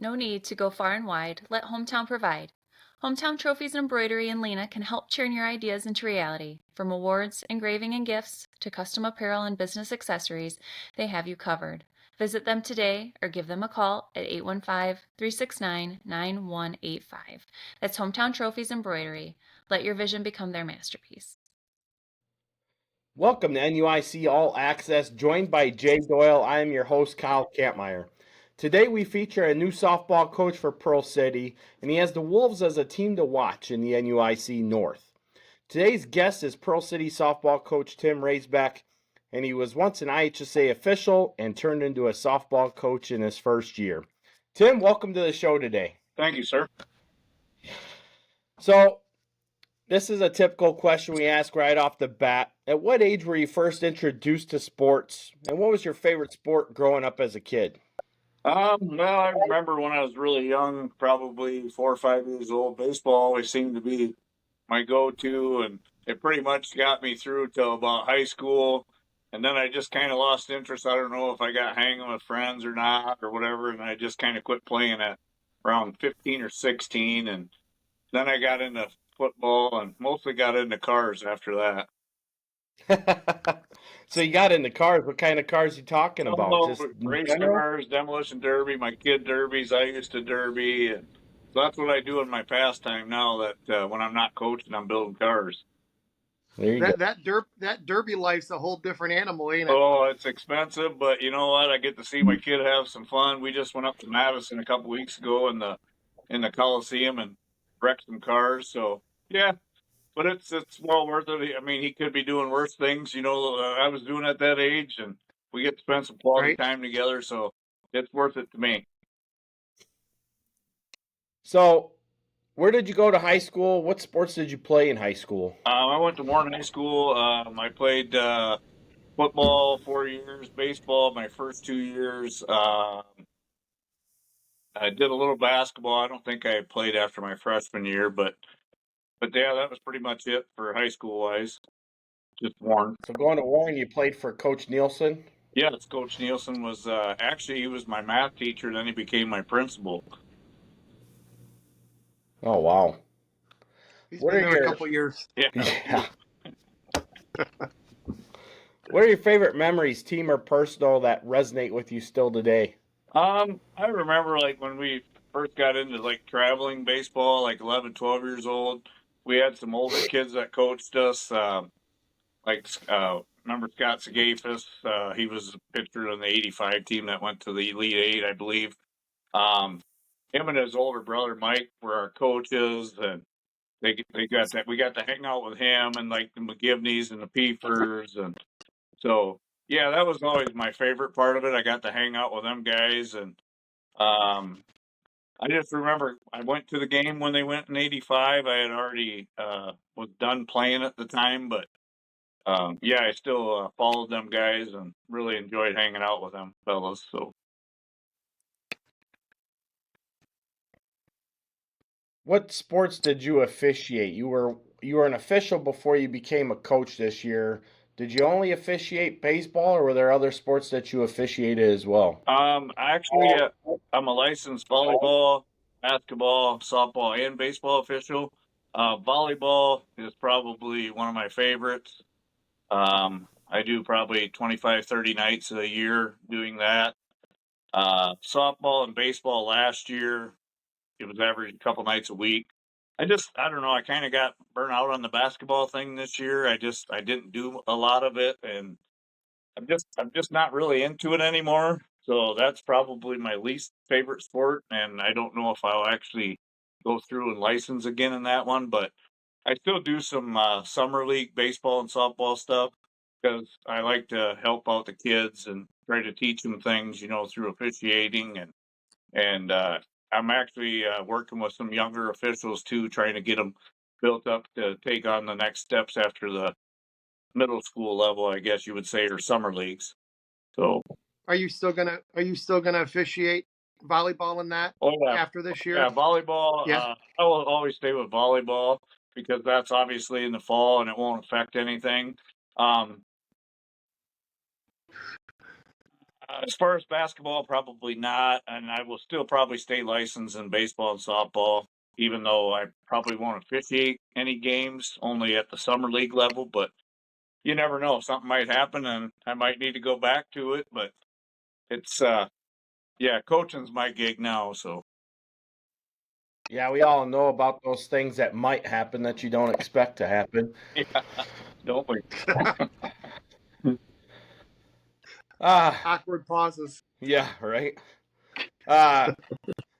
No need to go far and wide. Let Hometown provide. Hometown Trophies and Embroidery in Lena can help turn your ideas into reality. From awards, engraving, and gifts to custom apparel and business accessories, they have you covered. Visit them today or give them a call at 815-369-9185. That's Hometown Trophies Embroidery. Let your vision become their masterpiece. Welcome to NUIC All Access, joined by Jay Doyle. I am your host, Kyle Kampmeyer. Today we feature a new softball coach for Pearl City, and he has the Wolves as a team to watch in the NUIC North. Today's guest is Pearl City softball coach Tim Raisbeck, and he was once an IHSA official and turned into a softball coach in his first year. Tim, welcome to the show today. Thank you, sir. So, this is a typical question we ask right off the bat. At what age were you first introduced to sports, and what was your favorite sport growing up as a kid? Well, I remember when I was really young, probably 4 or 5 years old, baseball always seemed to be my go-to, and it pretty much got me through till about high school. And then I just kind of lost interest. I don't know if I got hanging with friends or not or whatever, and I just kind of quit playing at around 15 or 16. And then I got into football and mostly got into cars after that. So you got into cars. What kind of cars are you talking about? Just race cars, demolition derby, my kid derbies. I used to derby, and so that's what I do in my pastime now. That when I'm not coaching, I'm building cars. There you go. That derby life's a whole different animal, ain't it? Oh, it's expensive, but you know what? I get to see my kid have some fun. We just went up to Madison a couple weeks ago in the Coliseum and wrecked some cars. So yeah. But it's well worth it. I mean, he could be doing worse things. You know, I was doing at that age, and we get to spend some quality time together, so it's worth it to me. So, where did you go to high school? What sports did you play in high school? I went to Warren High School. I played football 4 years, baseball my first 2 years. I did a little basketball. I don't think I played after my freshman year, but yeah, that was pretty much it for high school wise. Just Warren. So going to Warren, you played for Coach Nielsen? Yes, Coach Nielsen was actually he was my math teacher. Then he became my principal. Oh wow! He's been there a couple years. Yeah. What are your favorite memories, team or personal, that resonate with you still today? I remember like when we first got into like traveling baseball, like 11, 12 years old. We had some older kids that coached us. Remember Scott Sagafis? He was a pitcher on the 85 team that went to the Elite Eight, I believe. Him and his older brother Mike were our coaches, and we got to hang out with him and like the McGivneys and the Peefers, and so yeah, that was always my favorite part of it. I got to hang out with them guys, and I just remember I went to the game when they went in '85. I had already was done playing at the time, but yeah, I still followed them guys and really enjoyed hanging out with them fellas. So, what sports did you officiate? You were an official before you became a coach this year. Did you only officiate baseball, or were there other sports that you officiated as well? Actually, I'm a licensed volleyball, basketball, softball, and baseball official. Volleyball is probably one of my favorites. I do probably 25, 30 nights a year doing that. Softball and baseball last year, it was average a couple nights a week. I don't know. I kind of got burnt out on the basketball thing this year. I didn't do a lot of it, and I'm just not really into it anymore. So that's probably my least favorite sport, and I don't know if I'll actually go through and license again in that one. But I still do some summer league baseball and softball stuff because I like to help out the kids and try to teach them things, through officiating and I'm actually working with some younger officials too, trying to get them built up to take on the next steps after the middle school level, I guess you would say, or summer leagues. So, are you still gonna officiate volleyball in that after this year? Yeah, volleyball. Yeah. I will always stay with volleyball because that's obviously in the fall and it won't affect anything. As far as basketball, probably not, and I will still probably stay licensed in baseball and softball, even though I probably won't officiate any games, only at the summer league level. But you never know; something might happen, and I might need to go back to it. But it's yeah, coaching's my gig now, so. Yeah, we all know about those things that might happen that you don't expect to happen. Yeah, don't we? Awkward pauses. Yeah, right.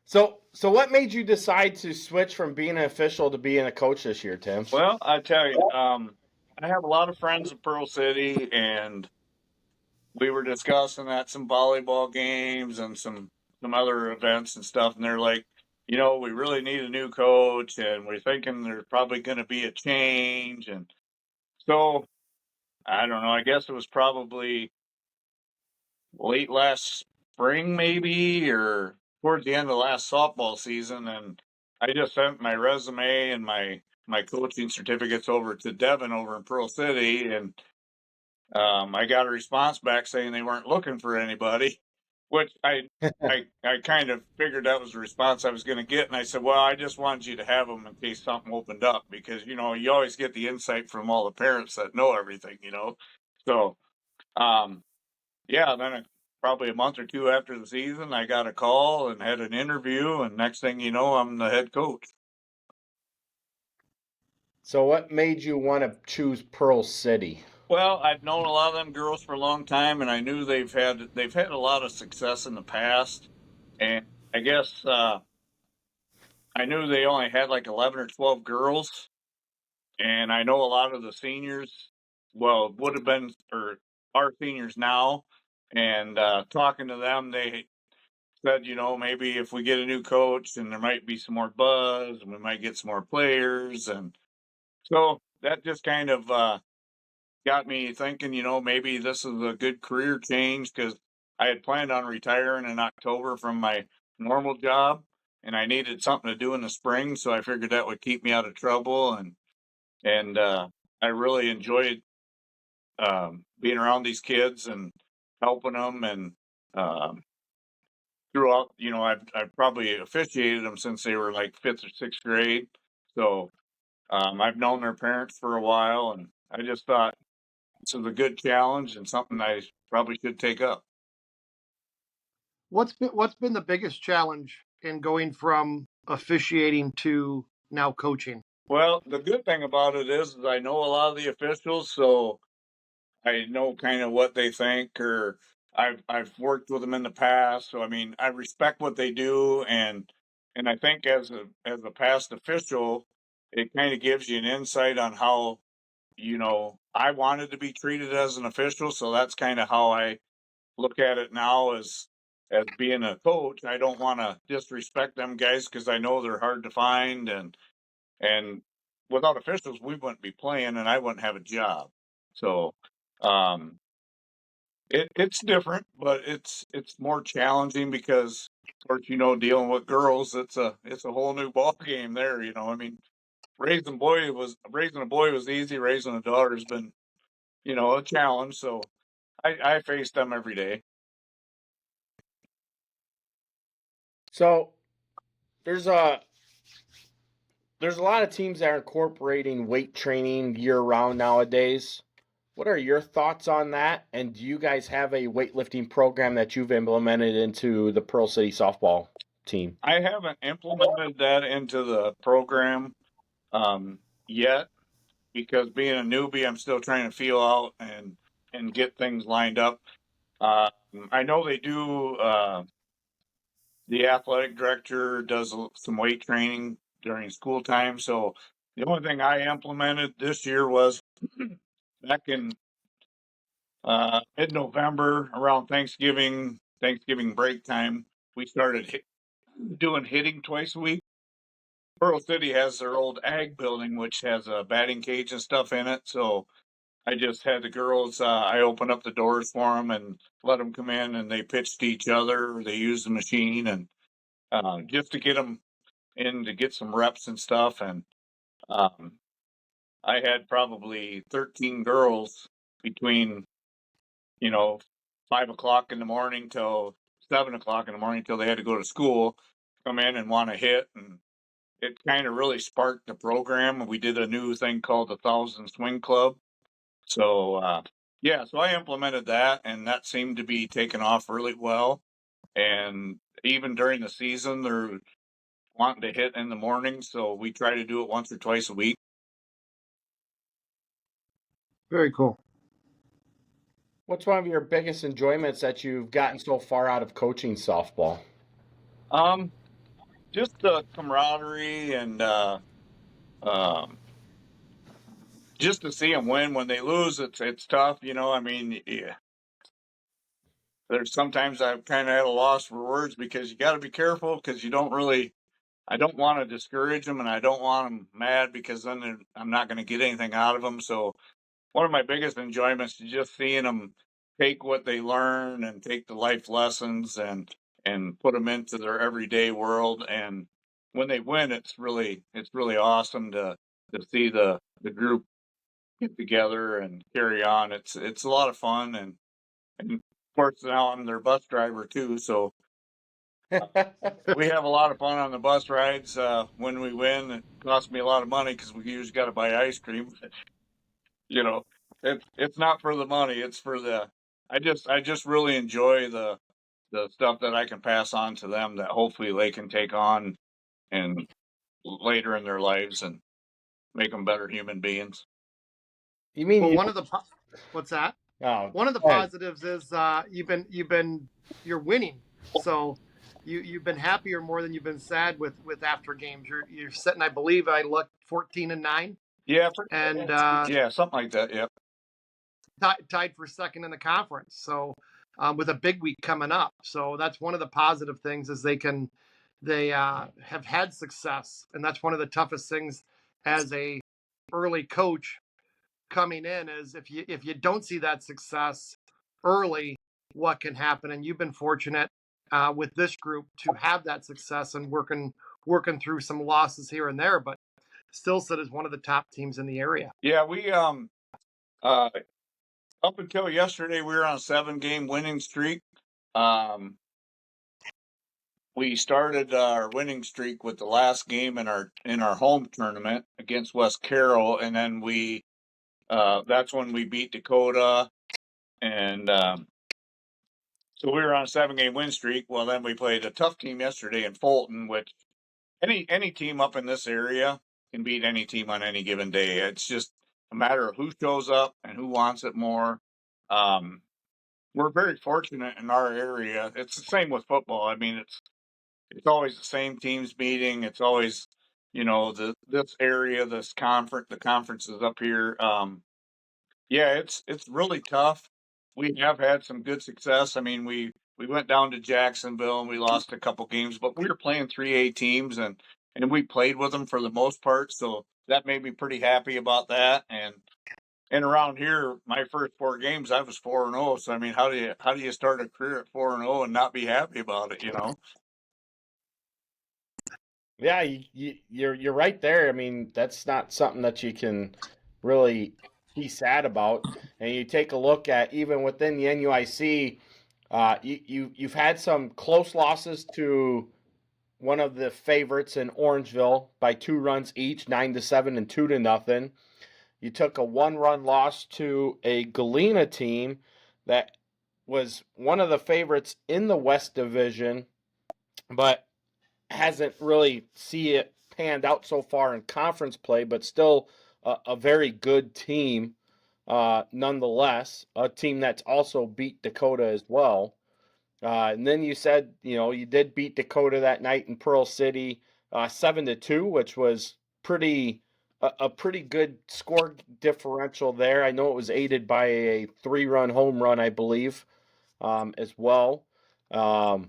So what made you decide to switch from being an official to being a coach this year, Tim? Well, I tell you, I have a lot of friends in Pearl City, and we were discussing at some volleyball games and some other events and stuff, and they're like, we really need a new coach, and we're thinking there's probably going to be a change, and so I don't know. I guess it was probably late last spring, maybe, or towards the end of last softball season, and I just sent my resume and my coaching certificates over to Devin over in Pearl City, and I got a response back saying they weren't looking for anybody, which I kind of figured that was the response I was going to get, and I said, well, I just wanted you to have them in case something opened up, because you always get the insight from all the parents that know everything, so. Yeah, then probably a month or two after the season, I got a call and had an interview, and next thing you know, I'm the head coach. So what made you want to choose Pearl City? Well, I've known a lot of them girls for a long time, and I knew they've had a lot of success in the past, and I guess I knew they only had like 11 or 12 girls, and I know a lot of the seniors. Well, would have been or are seniors now, and talking to them, they said, maybe if we get a new coach, then there might be some more buzz and we might get some more players. And so that just kind of got me thinking, maybe this is a good career change, because I had planned on retiring in October from my normal job, and I needed something to do in the spring. So I figured that would keep me out of trouble. And I really enjoyed being around these kids and helping them. And throughout, I've probably officiated them since they were like 5th or 6th grade. So I've known their parents for a while, and I just thought this was a good challenge and something I probably should take up. What's been the biggest challenge in going from officiating to now coaching? Well, the good thing about it is I know a lot of the officials, so I know kind of what they think, or I've worked with them in the past, so I mean I respect what they do, and I think as a past official, it kind of gives you an insight on how I wanted to be treated as an official, so that's kind of how I look at it now as being a coach. I don't want to disrespect them guys because I know they're hard to find, and without officials we wouldn't be playing and I wouldn't have a job. So um it's different, but it's more challenging because, of course, dealing with girls, it's a whole new ball game there. I mean, raising a boy was easy. Raising a daughter has been, a challenge. So I face them every day. So there's a lot of teams that are incorporating weight training year round nowadays. What are your thoughts on that? And do you guys have a weightlifting program that you've implemented into the Pearl City softball team? I haven't implemented that into the program yet, because being a newbie, I'm still trying to feel out and get things lined up. I know they do. The athletic director does some weight training during school time. So the only thing I implemented this year was back in mid-November, around Thanksgiving break time, we started doing hitting twice a week. Pearl City has their old ag building, which has a batting cage and stuff in it. So I just had the girls, I opened up the doors for them and let them come in, and they pitched to each other. They used the machine, and just to get them in to get some reps and stuff. And um, I had probably 13 girls between, 5 o'clock in the morning till 7 o'clock in the morning till they had to go to school, come in and want to hit. And it kind of really sparked the program. We did a new thing called the 1,000 Swing Club. So, yeah, so I implemented that, and that seemed to be taken off really well. And even during the season, they're wanting to hit in the morning, so we try to do it once or twice a week. Very cool. What's one of your biggest enjoyments that you've gotten so far out of coaching softball? Just the camaraderie and just to see them win. When they lose, it's tough, you know. I mean, yeah. There's sometimes I've kind of at a loss for words because you got to be careful because you don't really. I don't want to discourage them, and I don't want them mad because then I'm not going to get anything out of them. So one of my biggest enjoyments is just seeing them take what they learn and take the life lessons and put them into their everyday world. And when they win, it's really awesome to see the group get together and carry on. It's a lot of fun, and of course now I'm their bus driver too, so we have a lot of fun on the bus rides. When we win, it costs me a lot of money because we usually got to buy ice cream. You know, it's not for the money; it's for the. I just really enjoy the stuff that I can pass on to them that hopefully they can take on and later in their lives and make them better human beings. You mean well, what's that? Oh, one of the positives is you're winning, so you've been happier more than you've been sad with after games. You're sitting, I believe I looked 14-9. Yeah, and yeah, something like that. Yep. Tied for second in the conference. So with a big week coming up, so that's one of the positive things is they have had success, and that's one of the toughest things as a early coach coming in is if you don't see that success early, what can happen. And you've been fortunate with this group to have that success and working through some losses here and there, but still sit as one of the top teams in the area. Yeah, we up until yesterday we were on a 7-game winning streak. We started our winning streak with the last game in our home tournament against West Carroll, and then we that's when we beat Dakota, and so we were on a 7-game win streak. Well, then we played a tough team yesterday in Fulton, which any team up in this area can beat any team on any given day. It's just a matter of who shows up and who wants it more. We're very fortunate in our area. It's the same with football. I mean, it's always the same teams meeting. It's always, you know, this area, the conferences up here. Yeah, it's really tough. We have had some good success. I mean, we went down to Jacksonville and we lost a couple games, but we were playing 3A teams and we played with them for the most part. So that made me pretty happy about that. And around here, my first 4 games, I was 4-0. So I mean, how do you start a career at 4-0 and not be happy about it? You know. Yeah, you're right there. I mean, that's not something that you can really be sad about. And you take a look at even within the NUIC, you've had some close losses to one of the favorites in Orangeville by 2 runs each, 9-7 and 2-0. You took a 1-run loss to a Galena team that was one of the favorites in the West Division, but hasn't really see it panned out so far in conference play, but still a very good team nonetheless. A team that's also beat Dakota as well. And then you said, you did beat Dakota that night in Pearl City 7-2, which was a pretty good score differential there. I know it was aided by a 3-run home run, I believe, as well. And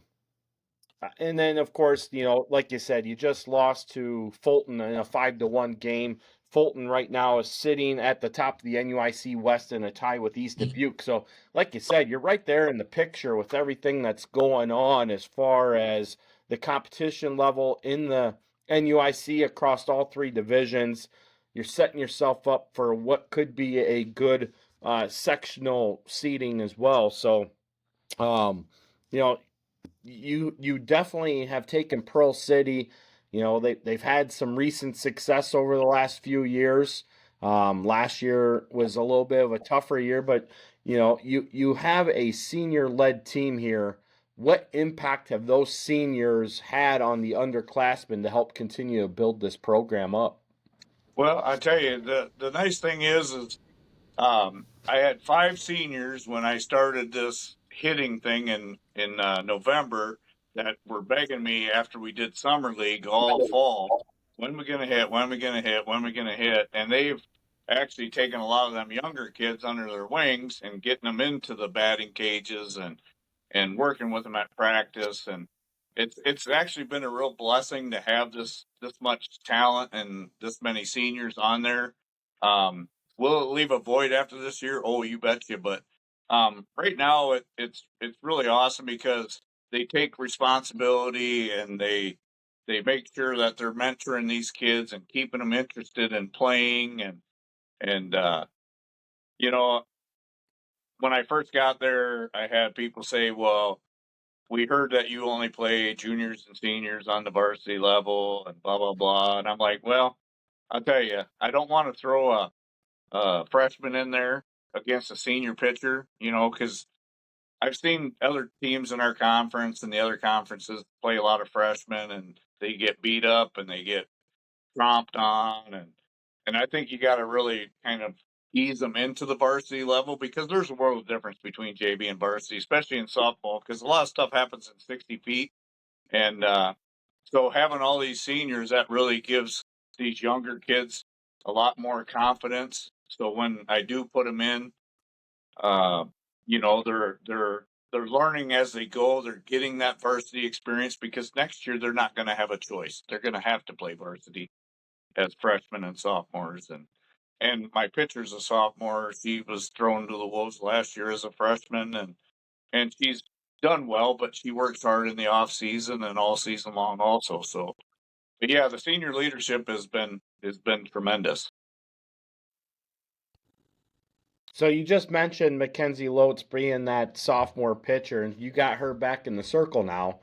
then, of course, like you said, you just lost to Fulton in a 5-1 game. Fulton right now is sitting at the top of the NUIC West in a tie with East Dubuque. So, like you said, you're right there in the picture with everything that's going on as far as the competition level in the NUIC across all 3 divisions. You're setting yourself up for what could be a good sectional seating as well. So, Um, you know, you definitely have taken Pearl City. You know, they've had some recent success over the last few years. Last year was a little bit of a tougher year, but you have a senior led team here. What impact have those seniors had on the underclassmen to help continue to build this program up? Well, I tell you, the nice thing is I had 5 seniors when I started this hitting thing in November that were begging me after we did summer league all fall, when we gonna hit, when we gonna hit, when we gonna hit, and they've actually taken a lot of them younger kids under their wings and getting them into the batting cages and working with them at practice, and it's actually been a real blessing to have this much talent and this many seniors on there. Um, Will it leave a void after this year? Oh, you betcha. But right now, it's really awesome because they take responsibility and they make sure that they're mentoring these kids and keeping them interested in playing and you know, when I first got there, I had people say, "Well, we heard that you only play juniors and seniors on the varsity level and blah blah blah," and I'm like, "Well, I'll tell you, I don't want to throw a freshman in there against a senior pitcher, because I've seen other teams in our conference and the other conferences play a lot of freshmen and they get beat up and they get tromped on and I think you got to really kind of ease them into the varsity level because there's a world of difference between JV and varsity, especially in softball because a lot of stuff happens in 60 feet and so having all these seniors that really gives these younger kids a lot more confidence. So when I do put them in, uh, they're learning as they go. They're getting that varsity experience because next year they're not going to have a choice. They're going to have to play varsity as freshmen and sophomores. And my pitcher's a sophomore. She was thrown to the wolves last year as a freshman, and she's done well, but she works hard in the off season and all season long also. So, but yeah, the senior leadership has been tremendous. So you just mentioned Mackenzie Lotes being that sophomore pitcher, and you got her back in the circle now.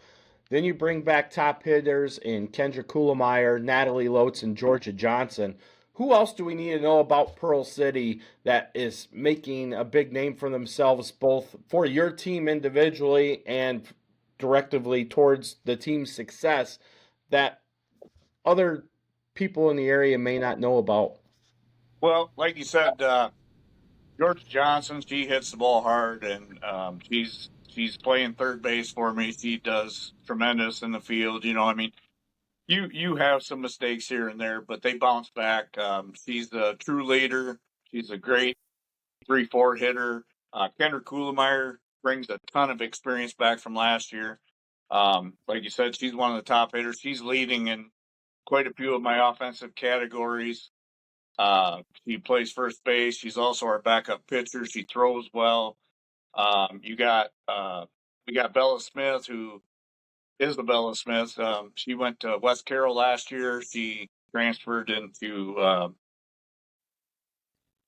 Then you bring back top hitters in Kendra Kuhlmeyer, Natalie Lotes, and Georgia Johnson. Who else do we need to know about Pearl City that is making a big name for themselves, both for your team individually and directively towards the team's success, that other people in the area may not know about? Well, like you said, George Johnson, she hits the ball hard, and she's playing third base for me. She does tremendous in the field. I mean, you have some mistakes here and there, but they bounce back. She's a true leader. She's a great 3-4 hitter. Kendra Kuhlmeyer brings a ton of experience back from last year. Like you said, she's one of the top hitters. She's leading in quite a few of my offensive categories. She plays first base. She's also our backup pitcher. She throws well. We got Bella Smith, who is the Bella Smith. She went to West Carroll last year. She transferred into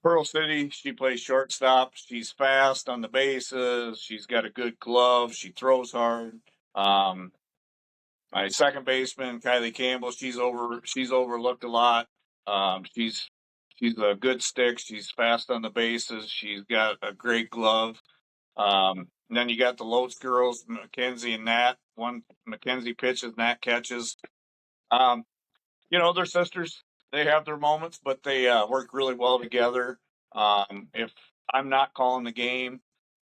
Pearl City. She plays shortstop. She's fast on the bases. She's got a good glove. She throws hard. Um, my second baseman, Kylie Campbell, she's overlooked a lot. She's a good stick. She's fast on the bases. She's got a great glove. And then you got the Lowe's girls, Mackenzie and Nat. One Mackenzie pitches, Nat catches. Um, they're sisters. They have their moments, but they work really well together. If I'm not calling the game,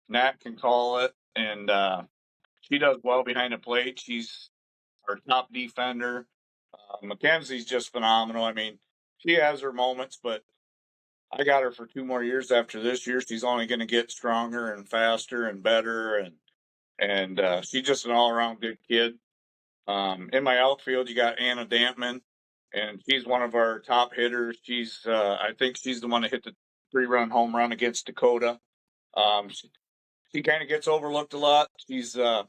Nat can call it, and she does well behind the plate. She's our top defender. Mackenzie's just phenomenal. I mean, she has her moments, but I got her for 2 more years after this year. She's only going to get stronger and faster and better, and she's just an all around good kid. In my outfield, you got Anna Dampman, and she's one of our top hitters. I think she's the one that hit the 3-run home run against Dakota. She kind of gets overlooked a lot. She's got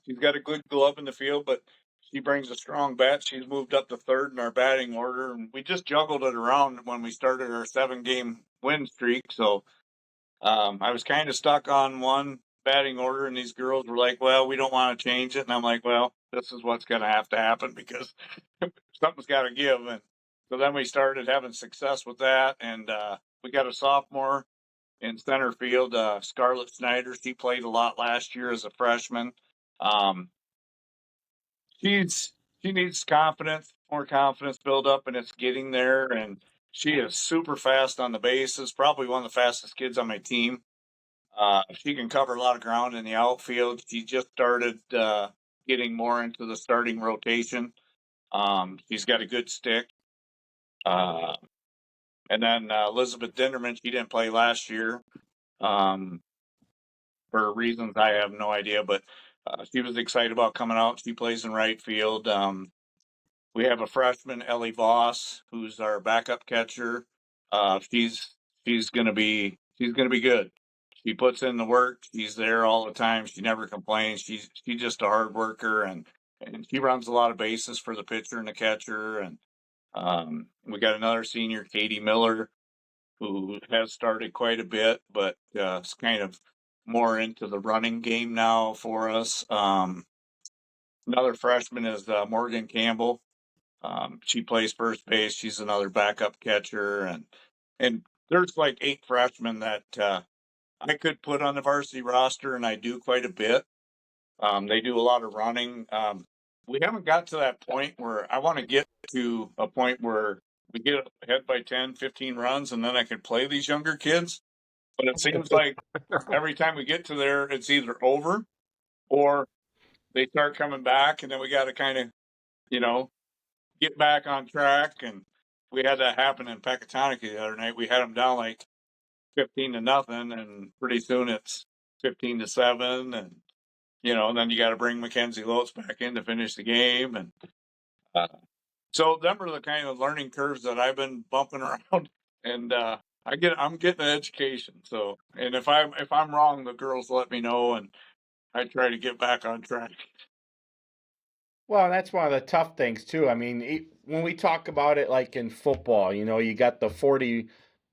a good glove in the field, but she brings a strong bat. She's moved up to third in our batting order, and we just juggled it around when we started our 7-game win streak. So I was kind of stuck on one batting order, and these girls were like, well, we don't want to change it. And I'm like, well, this is what's going to have to happen because something's got to give. And so then we started having success with that. And we got a sophomore in center field, Scarlett Snyder. She played a lot last year as a freshman. Um, she needs confidence, more confidence build up, and it's getting there. And she is super fast on the bases, probably one of the fastest kids on my team. She can cover a lot of ground in the outfield. She just started getting more into the starting rotation. She's got a good stick. And then Elizabeth Dinderman, she didn't play last year for reasons I have no idea, but she was excited about coming out. She plays in right field. We have a freshman, Ellie Voss, who's our backup catcher. She's gonna be good. She puts in the work. She's there all the time. She never complains. She's just a hard worker, and she runs a lot of bases for the pitcher and the catcher. And we got another senior, Katie Miller, who has started quite a bit, but is kind of more into the running game now for us. Another freshman is Morgan Campbell. She plays first base. She's another backup catcher, and there's like 8 freshmen that I could put on the varsity roster, and I do quite a bit. They do a lot of running. We haven't got to that point where I want to get to a point where we get ahead by 10, 15 runs, and then I can play these younger kids. But it seems like every time we get to there, it's either over or they start coming back, and then we got to kind of, you know, get back on track. And we had that happen in Pecatonica the other night. We had them down like 15-0, and pretty soon it's 15-7, and and then you got to bring Mackenzie Lotz back in to finish the game. And so them are the kind of learning curves that I've been bumping around, and I'm getting an education. So, and if I'm wrong, the girls let me know, and I try to get back on track. Well, that's one of the tough things too. I mean, when we talk about it like in football, you got the 40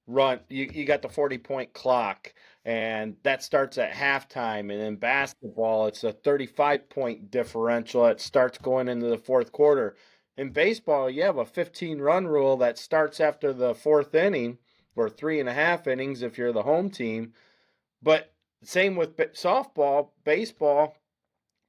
run, you got the 40-point clock, and that starts at halftime. And in basketball, it's a 35-point differential that starts going into the fourth quarter. In baseball, you have a 15-run rule that starts after the fourth inning, or 3.5 innings if you're the home team. But same with softball, baseball.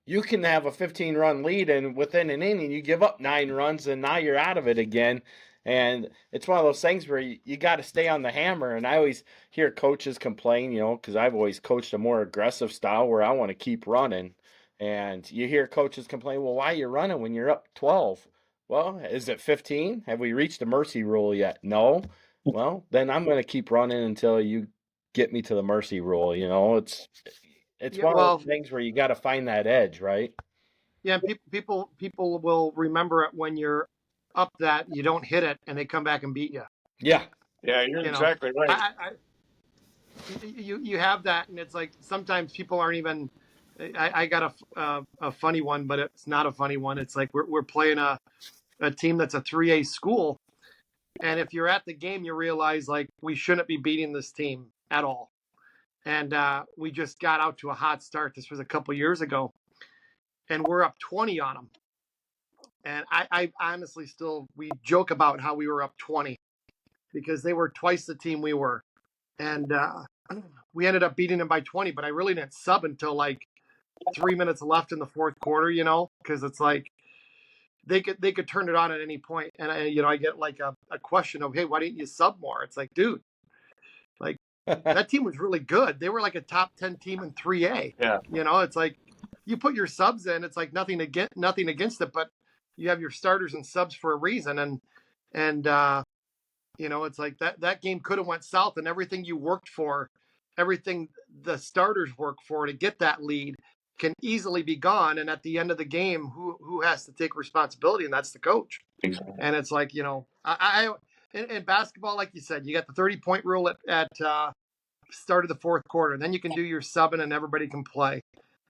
You can have a 15-run lead, and within an inning, you give up 9 runs, and now you're out of it again. And it's one of those things where you got to stay on the hammer. And I always hear coaches complain, because I've always coached a more aggressive style where I want to keep running. And you hear coaches complain, well, why are you running when you're up 12? Well, is it 15? Have we reached the mercy rule yet? No. Well, then I'm going to keep running until you get me to the mercy rule. It's one of those things where you got to find that edge, right? Yeah, and people will remember it when you're up that you don't hit it and they come back and beat you. Yeah. Yeah, you're exactly right. You have that, and it's like sometimes people aren't even. I got a funny one, but it's not a funny one. It's like we're playing a team that's a 3A school, and if you're at the game, you realize like we shouldn't be beating this team at all. And we just got out to a hot start. This was a couple years ago, and we're up 20 on them. And I honestly we joke about how we were up 20 because they were twice the team we were. And we ended up beating them by 20, but I really didn't sub until like 3 minutes left in the fourth quarter, because it's like they could turn it on at any point. And I get like a question of, hey, why didn't you sub more? It's like, dude, like that team was really good. They were like a top 10 team in 3A. Yeah. It's like you put your subs in, it's like nothing against it, but you have your starters and subs for a reason. And it's like that game could have went south, and everything you worked for, everything the starters work for to get that lead can easily be gone. And at the end of the game, who has to take responsibility? And that's the coach. Exactly. And it's like, in basketball, like you said, you got the 30-point rule at start of the fourth quarter. Then you can do your subbing and everybody can play.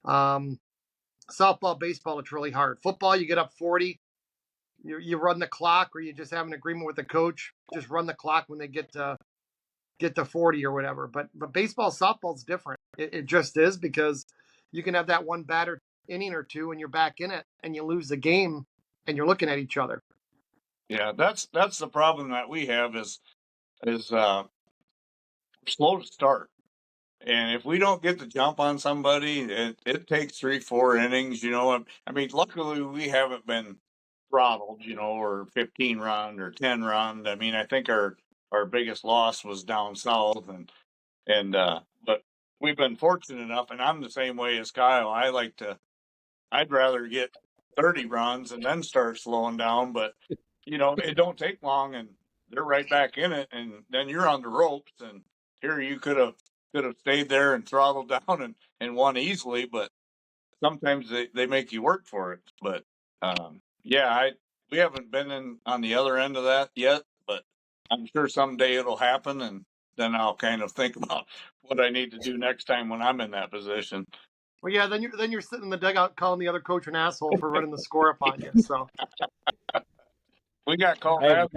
Softball, baseball, it's really hard. Football, you get up 40. You run the clock, or you just have an agreement with the coach. Just run the clock when they get to get to 40 or whatever. But baseball, softball's different. It just is, because you can have that one batter inning or two and you're back in it and you lose the game and you're looking at each other. Yeah, that's the problem that we have is slow to start. And if we don't get the jump on somebody, it takes 3-4 innings, you know. I mean, luckily we haven't been throttled, you know, or 15 run or 10 run. I mean, I think our biggest loss was down south, and but we've been fortunate enough, and I'm the same way as Kyle. I'd rather get 30 runs and then start slowing down, but you know, it don't take long and they're right back in it, and then you're on the ropes, and here you could have stayed there and throttled down and won easily, but sometimes they make you work for it. But yeah, we haven't been in on the other end of that yet, but I'm sure someday it'll happen, and then I'll kind of think about what I need to do next time when I'm in that position. Well, yeah, then you're sitting in the dugout calling the other coach an asshole for running the score up on you. So We got called I have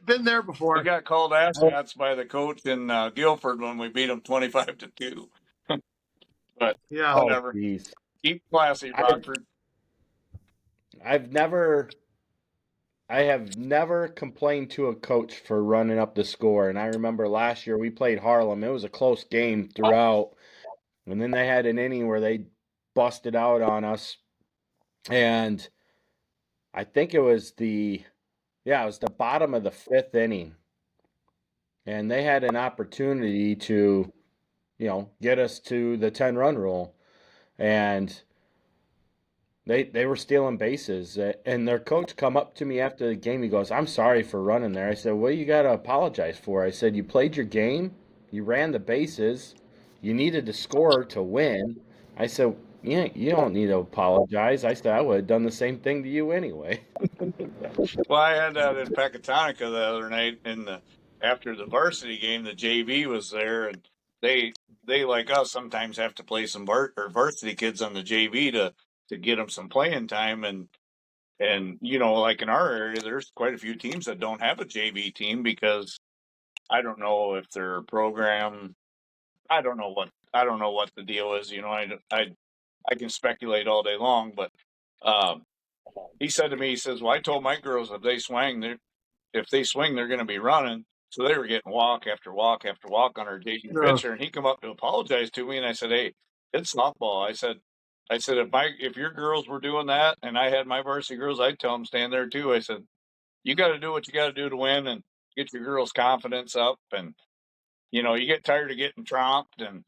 been there before. We got called asshots by the coach in Guilford when we beat them 25-2. But Yeah. whatever. geez. Keep classy, Rockford. I have never complained to a coach for running up the score. And I remember last year we played Harlem. It was a close game throughout. And then they had an inning where they busted out on us. And I think it was the bottom of the fifth inning. And they had an opportunity to, you know, get us to the 10-run rule. And they were stealing bases, and their coach come up to me after the game. He goes, "I'm sorry for running there." I said, "What do you got to apologize for?" I said, "You played your game, you ran the bases, you needed to score to win." I said, "Yeah, you don't need to apologize." I said, "I would have done the same thing to you anyway." Well, I had that in Pecatonica the other night after the varsity game. The JV was there, and they like us sometimes have to play some varsity kids on the JV to get them some playing time, and you know, like in our area, there's quite a few teams that don't have a JV team because I don't know if their program. I don't know what the deal is. You know, I can speculate all day long, but he said to me, he says, "Well, I told my girls if they swing, they're going to be running." So they were getting walk after walk after walk on our JV pitcher, and he come up to apologize to me, and I said, "Hey, it's softball." I said if your girls were doing that, and I had my varsity girls, I'd tell them stand there too. I said, "You got to do what you got to do to win and get your girls' confidence up, and you know, you get tired of getting tromped." And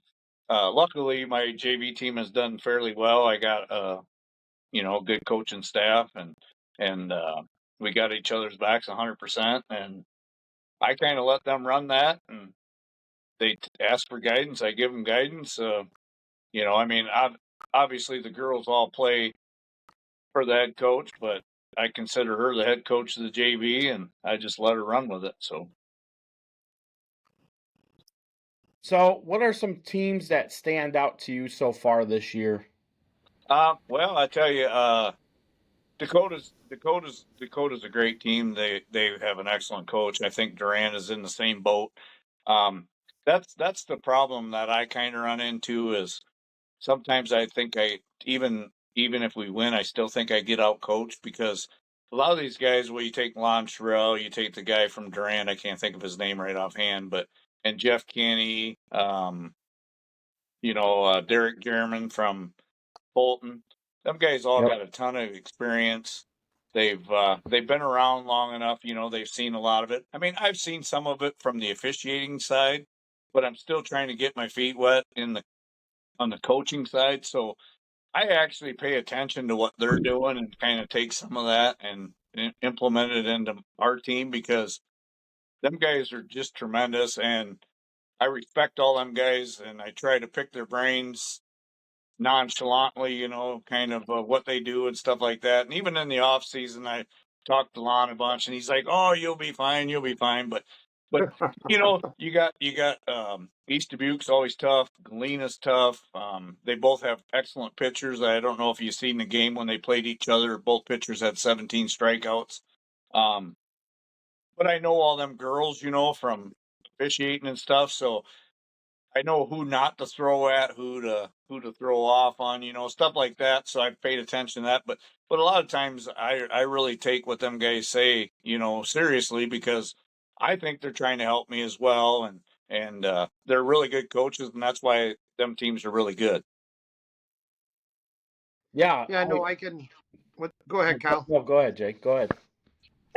luckily, my JV team has done fairly well. I got you know, good coaching staff, and we got each other's backs 100%. And I kind of let them run that, and they ask for guidance. I give them guidance. You know, I mean, obviously the girls all play for the head coach, but I consider her the head coach of the JV, and I just let her run with it. So, what are some teams that stand out to you so far this year? Well, I tell you, Dakota's a great team. They have an excellent coach. I think Durant is in the same boat. That's the problem that I kind of run into is sometimes I think even if we win, I still think I get out coached because a lot of these guys, well, you take Lon Sherrill, you take the guy from Durant, I can't think of his name right offhand, and Jeff Kenny, you know, Derek German from Bolton. Them guys all Yep. got a ton of experience. They've been around long enough, you know, they've seen a lot of it. I mean, I've seen some of it from the officiating side, but I'm still trying to get my feet wet on the coaching side. So I actually pay attention to what they're doing and kind of take some of that and implement it into our team because them guys are just tremendous, and I respect all them guys, and I try to pick their brains nonchalantly, you know, kind of what they do and stuff like that. And even in the off season, I talked to Lon a bunch, and he's like, "Oh, you'll be fine, you'll be fine." But you know, you got East Dubuque's always tough. Galena's tough. They both have excellent pitchers. I don't know if you've seen the game when they played each other. Both pitchers had 17 strikeouts. But I know all them girls, you know, from officiating and stuff. So I know who not to throw at, who to throw off on, stuff like that. So I've paid attention to that. But a lot of times I really take what them guys say, seriously, because I think they're trying to help me as well, and they're really good coaches, and that's why them teams are really good. Yeah. Yeah, no, I can. Go ahead, Kyle. No, go ahead, Jake. Go ahead.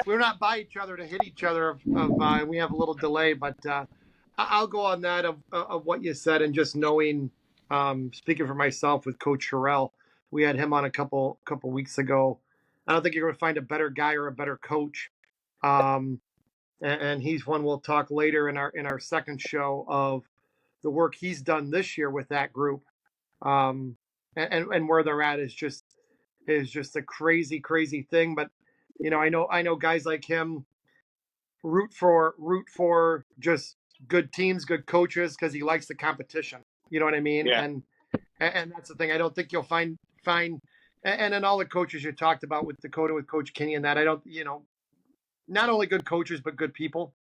We're not by each other to hit each other. We have a little delay, but I'll go on that of what you said, and just knowing, speaking for myself with Coach Sherrill, we had him on a couple weeks ago. I don't think you're going to find a better guy or a better coach, and he's one we'll talk later in our second show of the work he's done this year with that group, and where they're at is just a crazy thing. But I know guys like him root for just good teams, good coaches, because he likes the competition. You know what I mean? Yeah. And that's the thing. I don't think you'll find and then all the coaches you talked about with Dakota, with Coach Kinney, and that I don't, not only good coaches but good people.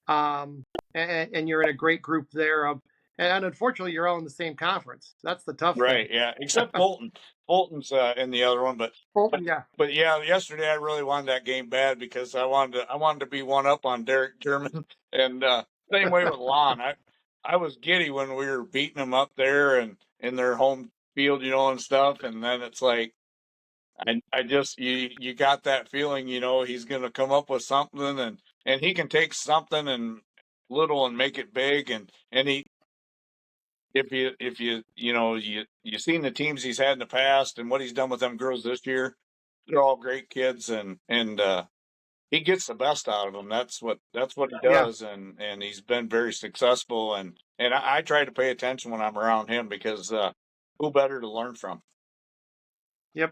And you're in a great group there of, and unfortunately you're all in the same conference. That's the tough Right, thing. yeah. Except Bolton. Bolton's in the other one, but Yeah. but yeah, yesterday I really wanted that game bad because I wanted to be one up on Derek German, and same way with Lon. I was giddy when we were beating them up there and in their home field, and stuff, and then it's like I just you got that feeling, he's gonna come up with something, and he can take something and little and make it big, and he if you seen the teams he's had in the past and what he's done with them girls this year, they're all great kids, and he gets the best out of them. That's what he Yeah. does, and he's been very successful, and I try to pay attention when I'm around him because who better to learn from? Yep.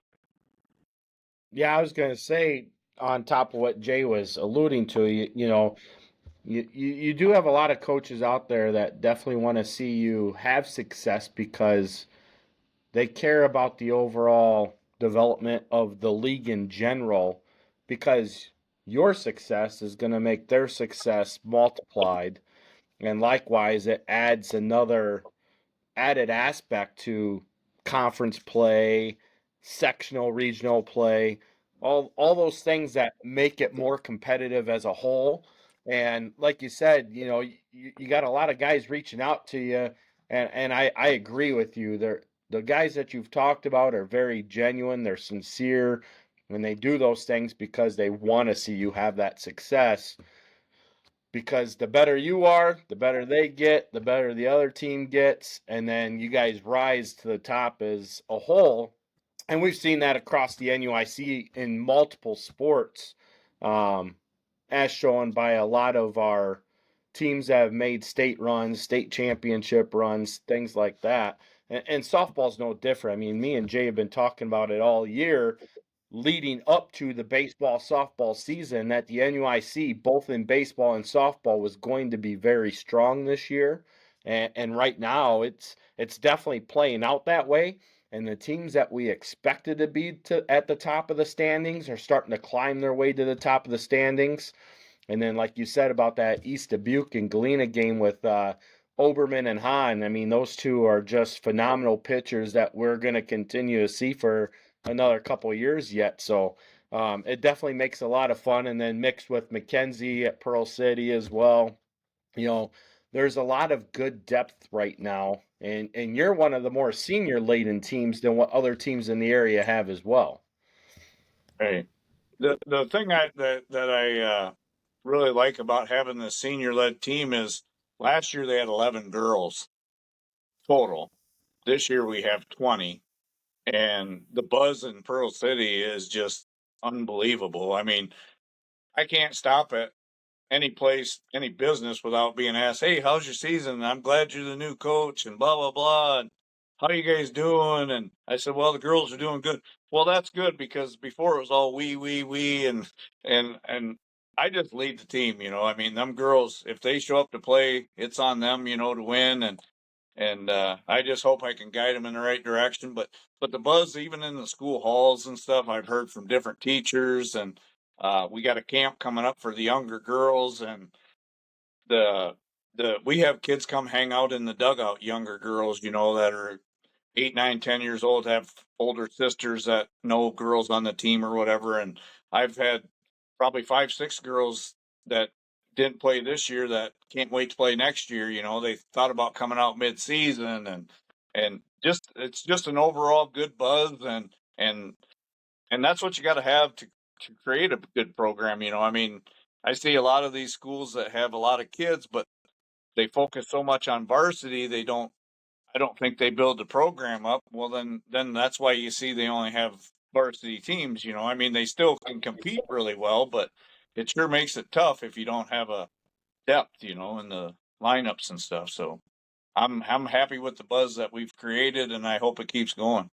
Yeah, I was going to say, on top of what Jay was alluding to, you do have a lot of coaches out there that definitely want to see you have success because they care about the overall development of the league in general, because your success is going to make their success multiplied. And likewise, it adds another added aspect to conference play, sectional, regional play, all those things that make it more competitive as a whole. And like you said, you got a lot of guys reaching out to you, and I agree with you. The guys that you've talked about are very genuine, they're sincere, and they do those things because they want to see you have that success, because the better you are, the better they get, the better the other team gets, and then you guys rise to the top as a whole. And we've seen that across the NUIC in multiple sports, as shown by a lot of our teams that have made state runs, state championship runs, things like that. And softball's no different. I mean, me and Jay have been talking about it all year leading up to the baseball softball season, that the NUIC, both in baseball and softball, was going to be very strong this year. And right now it's definitely playing out that way. And the teams that we expected to be at the top of the standings are starting to climb their way to the top of the standings. And then, like you said about that East Dubuque and Galena game with Oberman and Hahn, I mean, those two are just phenomenal pitchers that we're going to continue to see for another couple of years yet. So it definitely makes a lot of fun. And then mixed with McKenzie at Pearl City as well, there's a lot of good depth right now. And you're one of the more senior laden teams than what other teams in the area have as well. Right. The thing that I really like about having the senior led team is last year they had 11 girls total. This year we have 20, and the buzz in Pearl City is just unbelievable. I mean, I can't stop at any place, any business without being asked, "Hey, how's your season? I'm glad you're the new coach," and blah blah blah. And how you guys doing? And I said, "Well, the girls are doing good." Well, that's good, because before it was all we, and I just lead the team. I mean, them girls, if they show up to play, it's on them, to win, and I just hope I can guide them in the right direction. But the buzz, even in the school halls and stuff, I've heard from different teachers, and we got a camp coming up for the younger girls, and the we have kids come hang out in the dugout, younger girls, that are 8, 9, 10 years old, have older sisters that know girls on the team or whatever. And I've had probably 5, 6 girls that didn't play this year that can't wait to play next year. They thought about coming out mid-season, and just it's just an overall good buzz, and that's what you got to have to create a good program. I mean, I see a lot of these schools that have a lot of kids, but they focus so much on varsity, I don't think they build the program up. Well, then that's why you see they only have varsity teams. I mean, they still can compete really well, but it sure makes it tough if you don't have a depth, in the lineups and stuff. So I'm happy with the buzz that we've created, and I hope it keeps going.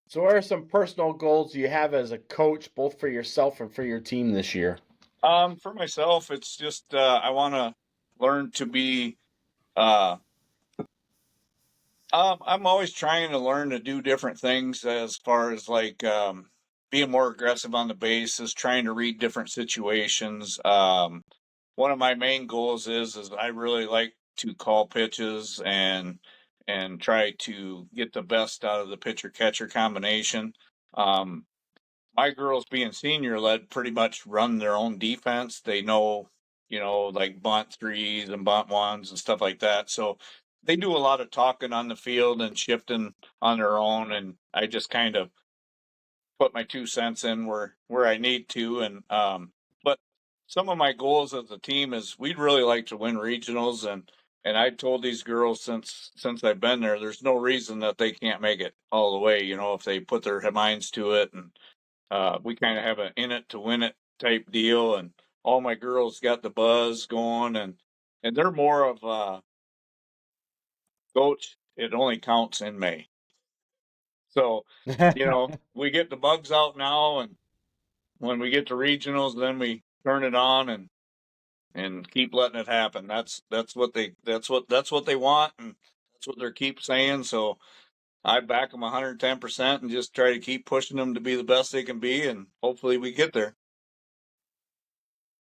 So, what are some personal goals you have as a coach, both for yourself and for your team this year? For myself, it's just I want to learn to be. I'm always trying to learn to do different things as far as like being more aggressive on the bases, trying to read different situations. One of my main goals is I really like to call pitches and try to get the best out of the pitcher catcher combination. Um, my girls being senior led pretty much run their own defense. They know, like bunt threes and bunt ones and stuff like that. So they do a lot of talking on the field and shifting on their own. And I just kind of put my 2 cents in where I need to. And, but some of my goals as a team is we'd really like to win regionals. And I told these girls since I've been there, there's no reason that they can't make it all the way, if they put their minds to it. And, we kind of have an in it to win it type deal, and all my girls got the buzz going, and they're more of coach. It only counts in May, so we get the bugs out now, and when we get to regionals, then we turn it on and keep letting it happen. That's what they want, and that's what they keep saying. So I back them 110% and just try to keep pushing them to be the best they can be, and hopefully we get there.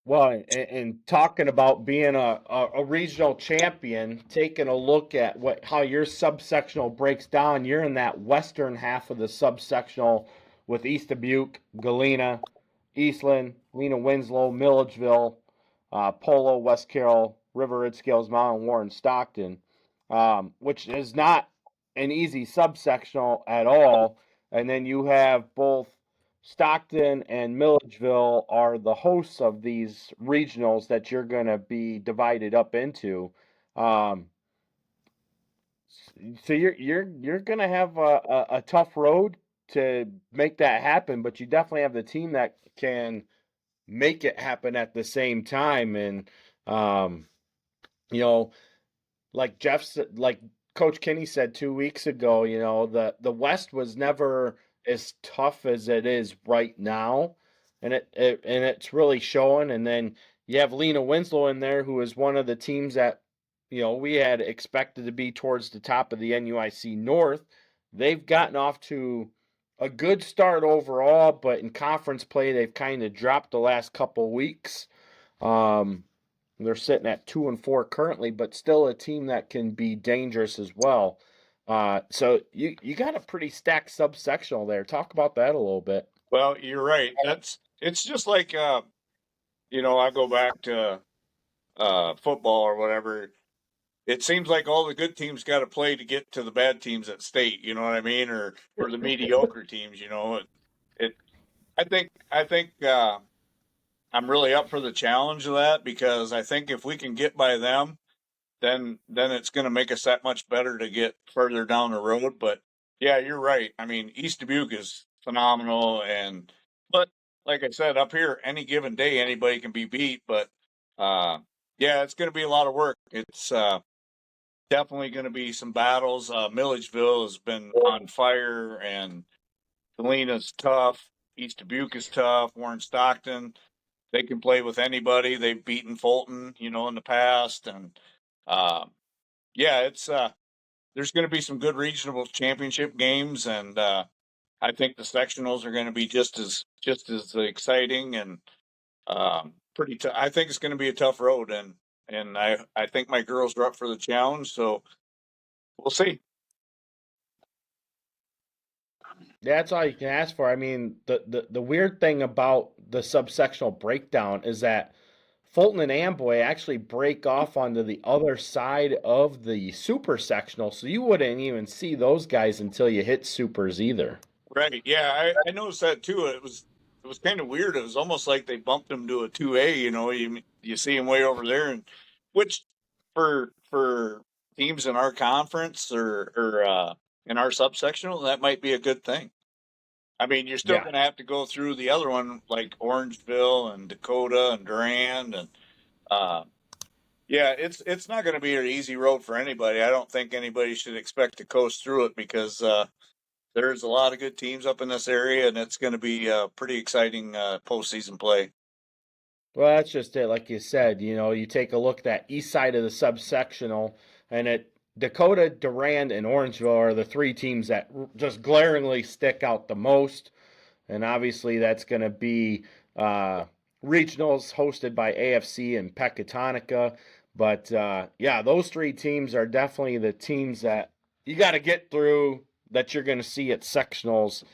Well, and talking about being a regional champion, taking a look at how your subsectional breaks down, you're in that western half of the subsectional with East Dubuque, Galena, Eastland, Lena Winslow, Milledgeville, Polo, West Carroll, River Red Scales, Mountain Warren, Stockton, which is not an easy subsectional at all. And then you have both Stockton and Milledgeville are the hosts of these regionals that you're going to be divided up into. Um, so you're going to have a tough road to make that happen, but you definitely have the team that can make it happen at the same time. And um, you know, like Jeff said, like Coach Kinney said 2 weeks ago, the West was never as tough as it is right now, and it's really showing. And then you have Lena Winslow in there, who is one of the teams that we had expected to be towards the top of the NUIC North. They've gotten off to a good start overall, but in conference play, they've kind of dropped the last couple weeks. They're sitting at 2-4 currently, but still a team that can be dangerous as well. So you got a pretty stacked subsectional there. Talk about that a little bit. Well, you're right. It's just like I go back to football or whatever. It seems like all the good teams got to play to get to the bad teams at state. You know what I mean, or the mediocre teams. It. I think I'm really up for the challenge of that, because I think if we can get by them, then it's going to make us that much better to get further down the road. But yeah, you're right. I mean, East Dubuque is phenomenal, but like I said, up here, any given day, anybody can be beat. But yeah, it's going to be a lot of work. It's definitely going to be some battles. Milledgeville has been on fire, and Galena's tough. East Dubuque is tough. Warren Stockton, they can play with anybody. They've beaten Fulton, in the past, and yeah, it's there's going to be some good regional championship games, and I think the sectionals are going to be just as exciting. And pretty tough. I think it's going to be a tough road, and I think my girls are up for the challenge. So we'll see. That's all you can ask for. I mean, the weird thing about the subsectional breakdown is that Fulton and Amboy actually break off onto the other side of the supersectional, so you wouldn't even see those guys until you hit supers either. Right. Yeah, I noticed that too. It was kind of weird. It was almost like they bumped him to a 2A. You know, you see him way over there, and which for teams in our conference or in our subsectional, that might be a good thing. I mean, you're still Yeah. going to have to go through the other one like Orangeville and Dakota and Durand and uh, yeah, it's not going to be an easy road for anybody. I don't think anybody should expect to coast through it because there's a lot of good teams up in this area, and it's going to be pretty exciting postseason play. Well, that's just it. Like you said, you take a look at that east side of the subsectional, and Dakota, Durand, and Orangeville are the three teams that just glaringly stick out the most. And obviously, that's going to be regionals hosted by AFC and Pecatonica. But yeah, those three teams are definitely the teams that you got to get through that you're going to see at sectionals.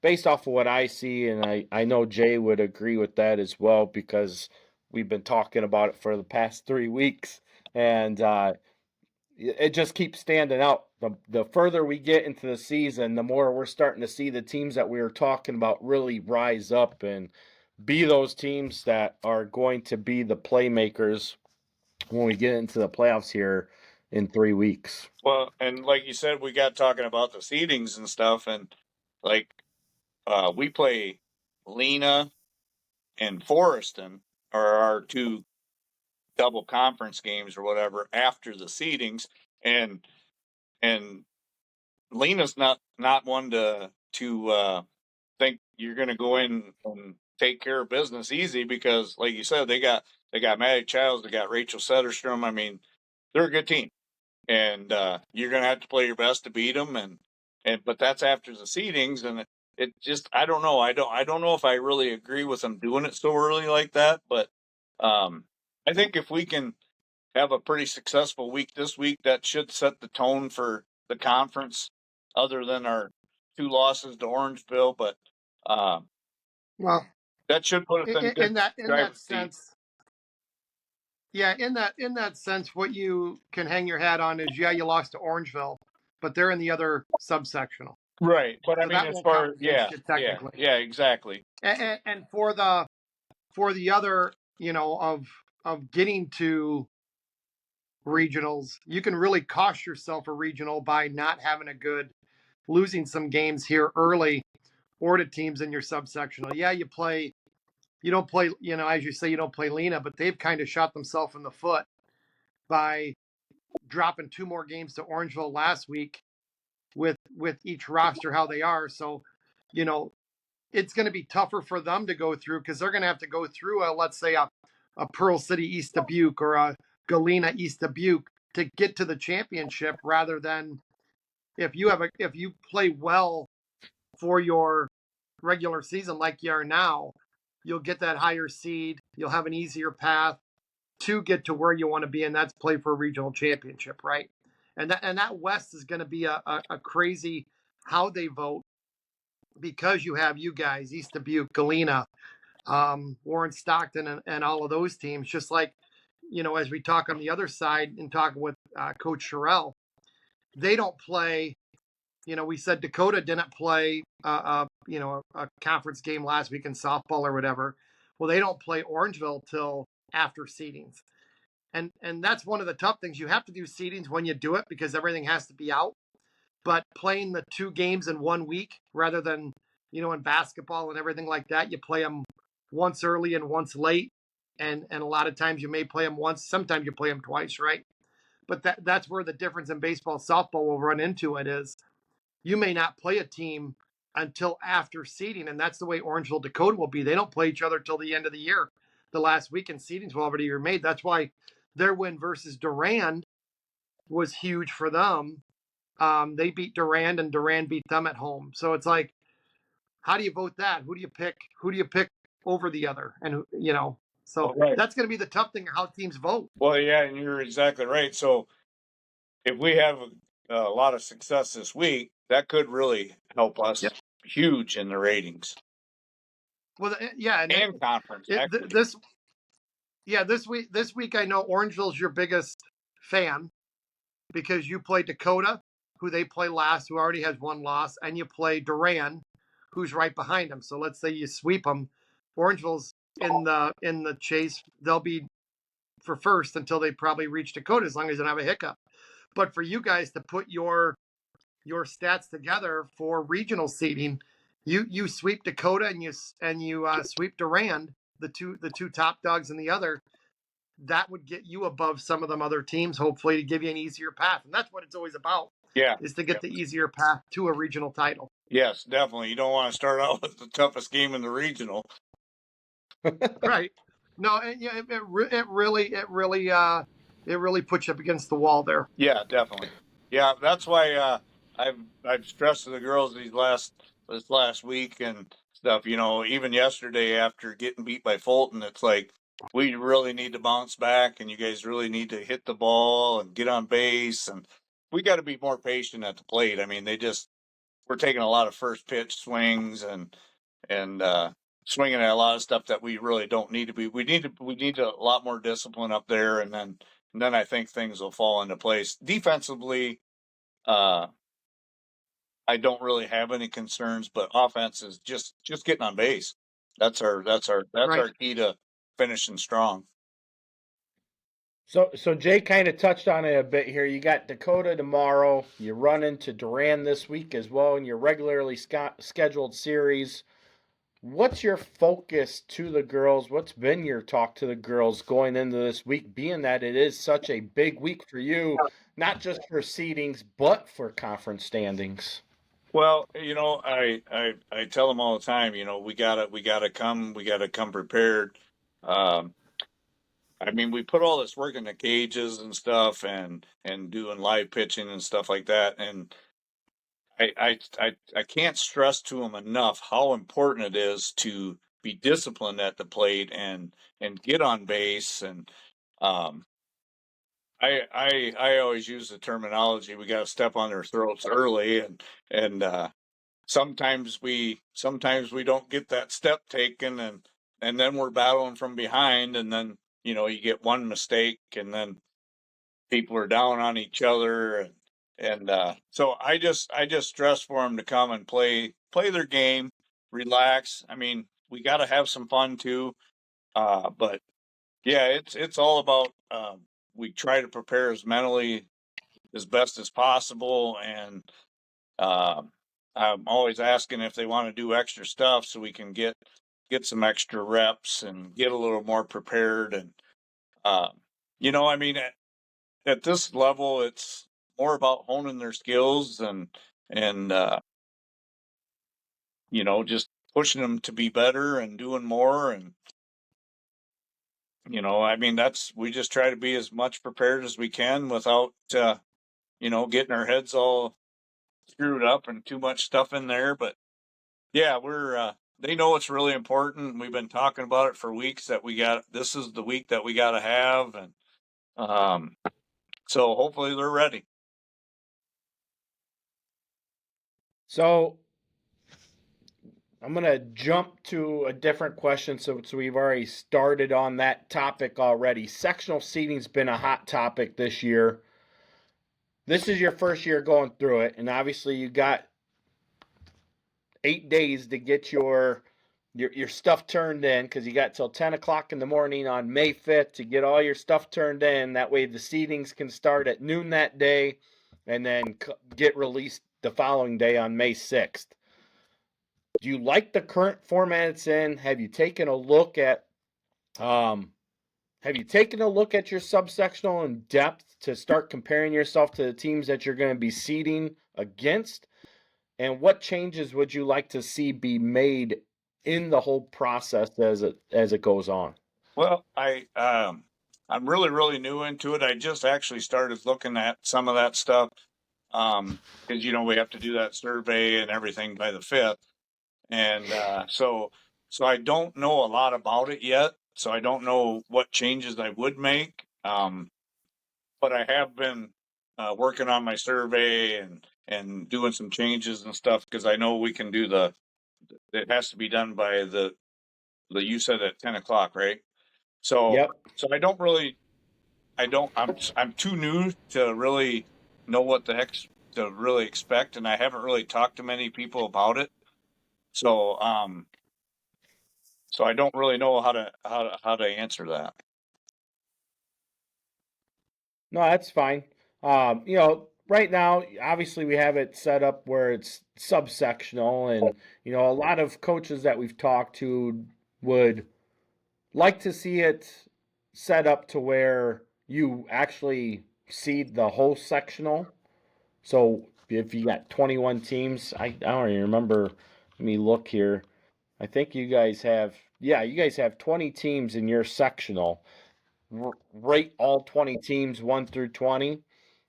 Based off of what I see, and I know Jay would agree with that as well because we've been talking about it for the past 3 weeks, and it just keeps standing out. The further we get into the season, the more we're starting to see the teams that we were talking about really rise up and be those teams that are going to be the playmakers when we get into the playoffs here in 3 weeks. Well, and like you said, we got talking about the seedings and stuff, and like we play Lena and Forreston are our two double conference games or whatever after the seedings, and Lena's not one to think you're going to go in and take care of business easy because, like you said, they got Maddie Childs, they got Rachel Setterstrom. I mean, they're a good team, and you're going to have to play your best to beat them. And but that's after the seedings, and it just I don't know. I don't know if I really agree with them doing it so early like that. But I think if we can have a pretty successful week this week, that should set the tone for the conference. Other than our 2 losses to Orangeville, but Well, that should put us in good in that driver's seat. sense, yeah, in that sense, what you can hang your hat on is you lost to Orangeville, but they're in the other subsectional, Right, but I so mean, that as won't far count against you technically. yeah, exactly. And for the other, of getting to regionals, you can really cost yourself a regional by not having losing some games here early or to teams in your subsectional. Yeah, you don't play, as you say, you don't play Lena, but they've kind of shot themselves in the foot by dropping 2 more games to Orangeville last week with each roster how they are. So, it's going to be tougher for them to go through because they're going to have to go through let's say a Pearl City East Dubuque or a Galena East Dubuque to get to the championship, rather than if you play well for your regular season like you are now, you'll get that higher seed. You'll have an easier path to get to where you want to be, and that's play for a regional championship, right? And that West is going to be a crazy how they vote, because you have you guys, East Dubuque, Galena, Warren Stockton, and all of those teams. Just like, as we talk on the other side and talking with Coach Sherrill, they don't play. We said Dakota didn't play, a conference game last week in softball or whatever. Well, they don't play Orangeville till after seedings. And that's one of the tough things. You have to do seedings when you do it because everything has to be out. But playing the 2 games in 1 week rather than, in basketball and everything like that, you play them once early and once late. And a lot of times you may play them once. Sometimes you play them twice, right? But that's where the difference in baseball, softball will run into it is you may not play a team until after seeding. And that's the way Orangeville, Dakota will be. They don't play each other till the end of the year. The last week in seedings will already be made. That's why their win versus Durand was huge for them. They beat Durand and Durand beat them at home. So it's like, how do you vote that? Who do you pick? Who do you pick over the other, and so right. that's going to be the tough thing, how teams vote. Well, yeah, and you're exactly right. So if we have a lot of success this week, that could really help us huge in the ratings. Well, yeah, and conference. Actually. This week I know Orangeville's your biggest fan because you play Dakota, who they play last, who already has one loss, and you play Duran, who's right behind them. So let's say you sweep them, Orangeville's in the chase. They'll be for first until they probably reach Dakota, as long as they don't have a hiccup. But for you guys to put your stats together for regional seeding, you sweep Dakota and you sweep Durand, the two top dogs in the other. That would get you above some of them other teams, hopefully, to give you an easier path. And that's what it's always about. Yeah. Is to get the easier path to a regional title. Yes, definitely. You don't want to start out with the toughest game in the regional. Right. No, it really puts you up against the wall there. Yeah, definitely. Yeah, that's why I've stressed to the girls this last week and stuff. Even yesterday after getting beat by Fulton, it's like we really need to bounce back, and you guys really need to hit the ball and get on base, and we got to be more patient at the plate. I mean, we're taking a lot of first pitch swings and swinging at a lot of stuff that we really don't need to be. We need a lot more discipline up there, and then I think things will fall into place. Defensively, I don't really have any concerns, but offense is just getting on base. That's our key to finishing strong. So Jay kind of touched on it a bit here. You got Dakota tomorrow. You run into Duran this week as well in your regularly scheduled series. What's your focus to the girls? What's been your talk to the girls going into this week, being that it is such a big week for you, not just for seedings, but for conference standings? Well, I tell them all the time, we gotta come prepared. I mean, we put all this work in the cages and stuff, and doing live pitching and stuff like that, and I can't stress to them enough how important it is to be disciplined at the plate and get on base. And I always use the terminology, we got to step on their throats early, and sometimes we don't get that step taken, and then we're battling from behind, and then you get one mistake, and then people are down on each other, and so I just stress for them to come and play their game, relax. I mean, we got to have some fun too, but yeah, it's all about we try to prepare as mentally as best as possible, and I'm always asking if they want to do extra stuff so we can get some extra reps and get a little more prepared. And I mean, at this level, it's more about honing their skills and just pushing them to be better and doing more. And I mean, we just try to be as much prepared as we can without getting our heads all screwed up and too much stuff in there. But yeah, they know it's really important. We've been talking about it for weeks that this is the week that we got to have. And so hopefully they're ready. So I'm going to jump to a different question. So we've already started on that topic already. Sectional seating's been a hot topic this year. This is your first year going through it, and obviously you got 8 days to get your stuff turned in, because you got till 10 o'clock in the morning on May 5th to get all your stuff turned in. That way the seedings can start at noon that day and then get released the following day on May 6th. Do you like the current format it's in? Have you taken a look at your subsectional in depth to start comparing yourself to the teams that you're going to be seeding against? And what changes would you like to see be made in the whole process as it goes on? Well, I'm really, really new into it. I just actually started looking at some of that stuff because we have to do that survey and everything by the 5th, and so So I don't know a lot about it yet. So I don't know what changes I would make. But I have been working on my survey and doing some changes and stuff because I know we can do it has to be done by you said at 10 o'clock, right? So, Yep. so I'm too new to really know what the heck to really expect. And I haven't really talked to many people about it. So, so I don't really know how to answer that. No, that's fine. Right now, obviously we have it set up where it's subsectional, and a lot of coaches that we've talked to would like to see it set up to where you actually seed the whole sectional. So if you got 21 teams, I don't even remember. Let me look here. I think you guys have 20 teams in your sectional. Rate all 20 teams 1 through 20.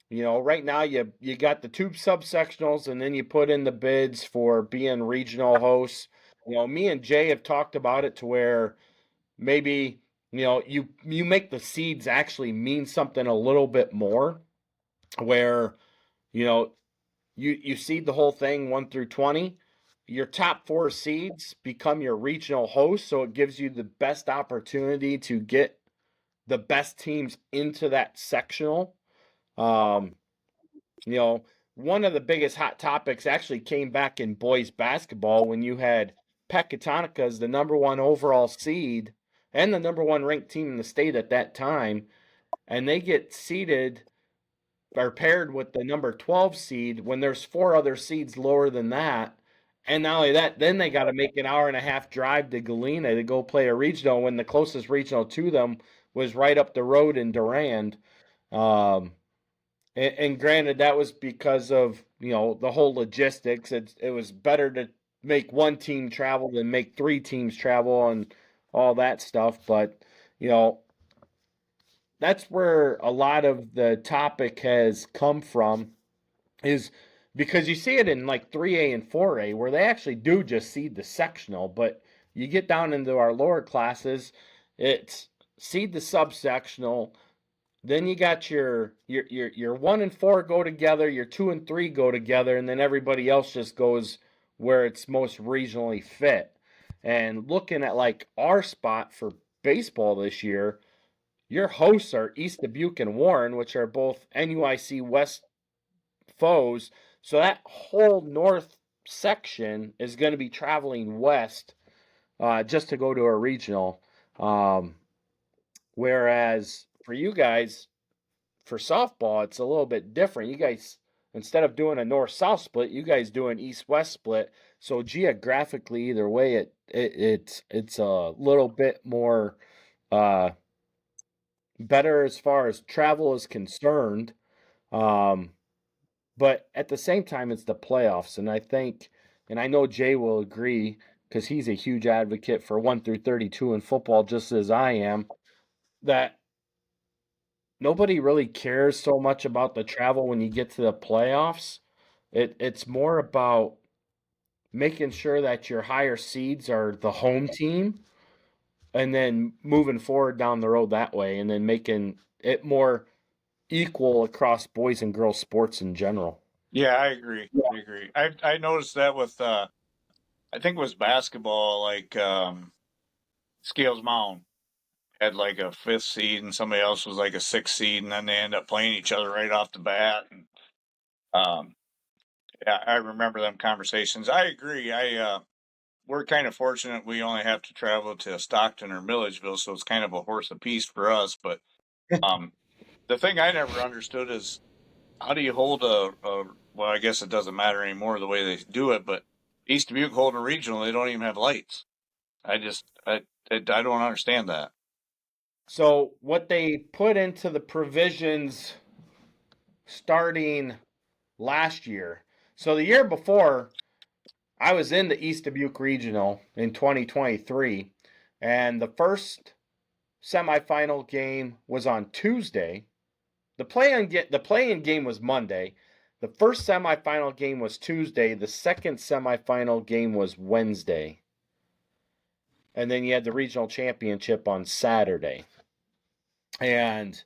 Right now you got the two subsectionals, and then you put in the bids for being regional hosts. Me and Jay have talked about it to where maybe you make the seeds actually mean something a little bit more, where you know you seed the whole thing 1 through 20. Your top 4 seeds become your regional host, so it gives you the best opportunity to get the best teams into that sectional. Um, One of the biggest hot topics actually came back in boys basketball when you had Pecatonica as the number 1 overall seed and the number 1 ranked team in the state at that time, and they get seeded or paired with the number 12 seed when there's 4 other seeds lower than that. And not only that, then they got to make an hour and a half drive to Galena to go play a regional when the closest regional to them was right up the road in Durand. Um, and granted, that was because of the whole logistics. It was better to make one team travel than make 3 teams travel and all that stuff. But you know that's where a lot of the topic has come from, is because you see it in like 3A and 4A where they actually do just seed the sectional, but you get down into our lower classes, it's seed the subsectional. Then you got your 1 and 4 go together, your 2 and 3 go together, and then everybody else just goes where it's most regionally fit. And looking at like our spot for baseball this year, your hosts are East Dubuque and Warren, which are both NUIC West foes. So that whole north section is going to be traveling west just to go to a regional. Whereas for you guys, for softball, it's a little bit different. You guys, instead of doing a north-south split, you guys do an east-west split. So geographically, either way, it's a little bit more better as far as travel is concerned. But at the same time, it's the playoffs, and I think, and I know Jay will agree because he's a huge advocate for 1 through 32 in football, just as I am, that nobody really cares so much about the travel when you get to the playoffs. It's more about making sure that your higher seeds are the home team and then moving forward down the road that way, and then making it more equal across boys and girls sports in general. Yeah, I agree. I agree. I noticed that with I think it was basketball, like Scales Mound had like a 5th seed and somebody else was like a 6th seed, and then they end up playing each other right off the bat. And um, yeah, I remember them conversations. I agree. We're kind of fortunate we only have to travel to Stockton or Milledgeville, so it's kind of a horse apiece for us. But the thing I never understood is how do you hold well, I guess it doesn't matter anymore the way they do it, but East Dubuque holding a regional, they don't even have lights. I don't understand that. So what they put into the provisions starting last year. So the year before, I was in the East Dubuque Regional in 2023, and the first semifinal game was on Tuesday. The play-in game was Monday. The first semifinal game was Tuesday. The second semifinal game was Wednesday. and then you had the regional championship on Saturday. It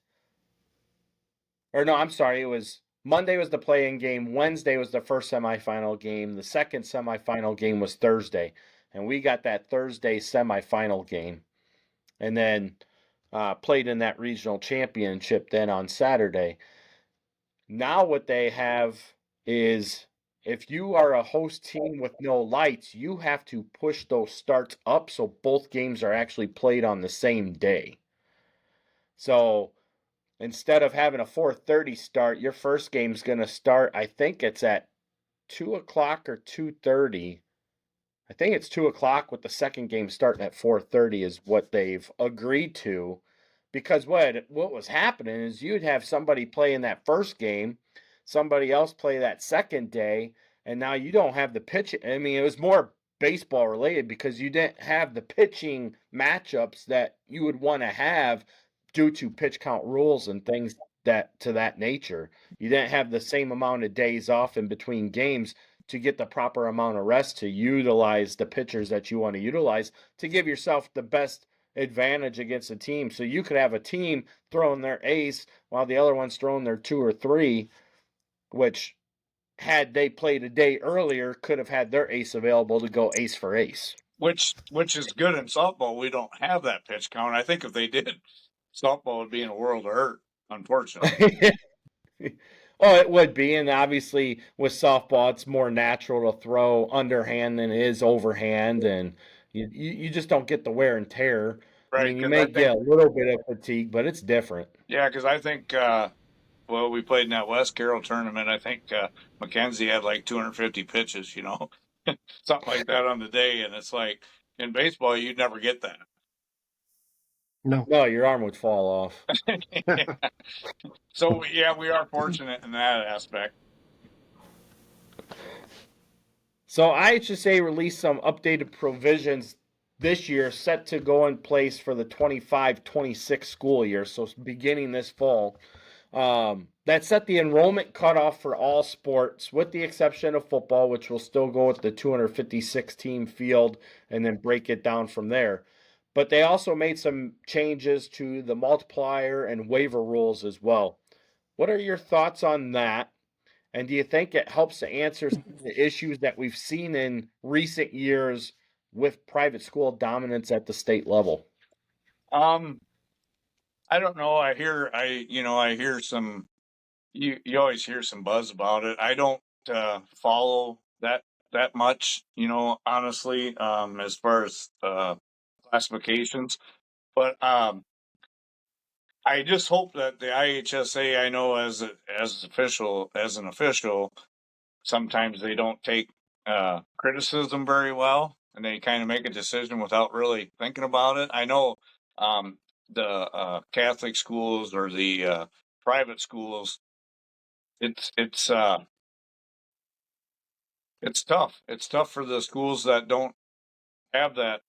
was Monday was the play-in game. Wednesday was the first semifinal game. The second semifinal game was Thursday, and we got that Thursday semifinal game, and then played in that regional championship then on Saturday. Now what they have is, if you are a host team with no lights, you have to push those starts up so both games are actually played on the same day. So instead of having a 4:30 start, your first game's going to start, I think it's at 2 o'clock or 2:30. I think it's 2 o'clock with the second game starting at 4:30 is what they've agreed to. Because what was happening is you'd have somebody play in that first game, somebody else play that second day, and now you don't have the pitch. I mean, it was more baseball related because you didn't have the pitching matchups that you would want to have due to pitch count rules and things that to that nature. You didn't have the same amount of days off in between games to get the proper amount of rest to utilize the pitchers that you want to utilize to give yourself the best advantage against a team. So you could have a team throwing their ace while the other one's throwing their 2 or 3, which had they played a day earlier could have had their ace available to go ace for ace. Which is good in softball. We don't have that pitch count. I think if they did, softball would be in a world of hurt, unfortunately. Oh, it would be, and obviously with softball, it's more natural to throw underhand than it is overhand, and you just don't get the wear and tear. Right, I mean, you 'cause may I think, get a little bit of fatigue, but it's different. yeah, because I think, well, we played in that West Carroll tournament. I think Mackenzie had like 250 pitches, something like that on the day. And it's like in baseball, you'd never get that. No. No, your arm would fall off. So, yeah, we are fortunate in that aspect. So IHSA released some updated provisions this year set to go in place for the 25-26 school year, so beginning this fall. That set the enrollment cutoff for all sports, with the exception of football, which will still go with the 256 team field and then break it down from there. But they also made some changes to the multiplier and waiver rules as well. What are your thoughts on that? And do you think it helps to answer the issues that we've seen in recent years with private school dominance at the state level? I don't know. I hear some. You always hear some buzz about it. I don't follow that much, honestly, as far as classifications. But I just hope that the IHSA, I know as an official, sometimes they don't take criticism very well, and they kind of make a decision without really thinking about it. I know the Catholic schools or the private schools, it's tough. It's tough for the schools that don't have that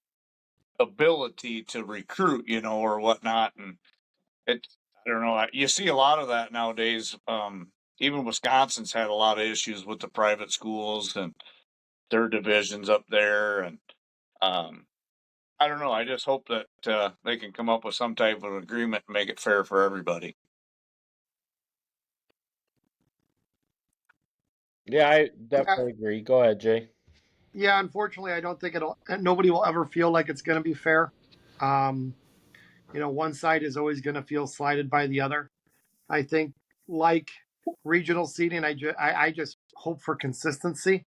ability to recruit, or whatnot, and I don't know. You see a lot of that nowadays. Even Wisconsin's had a lot of issues with the private schools and their divisions up there, and I don't know. I just hope that they can come up with some type of agreement and make it fair for everybody. Yeah, I definitely agree. Go ahead, Jay. Yeah, unfortunately, I don't think nobody will ever feel like it's going to be fair. One side is always going to feel slighted by the other. I think, like regional seating, I just hope for consistency,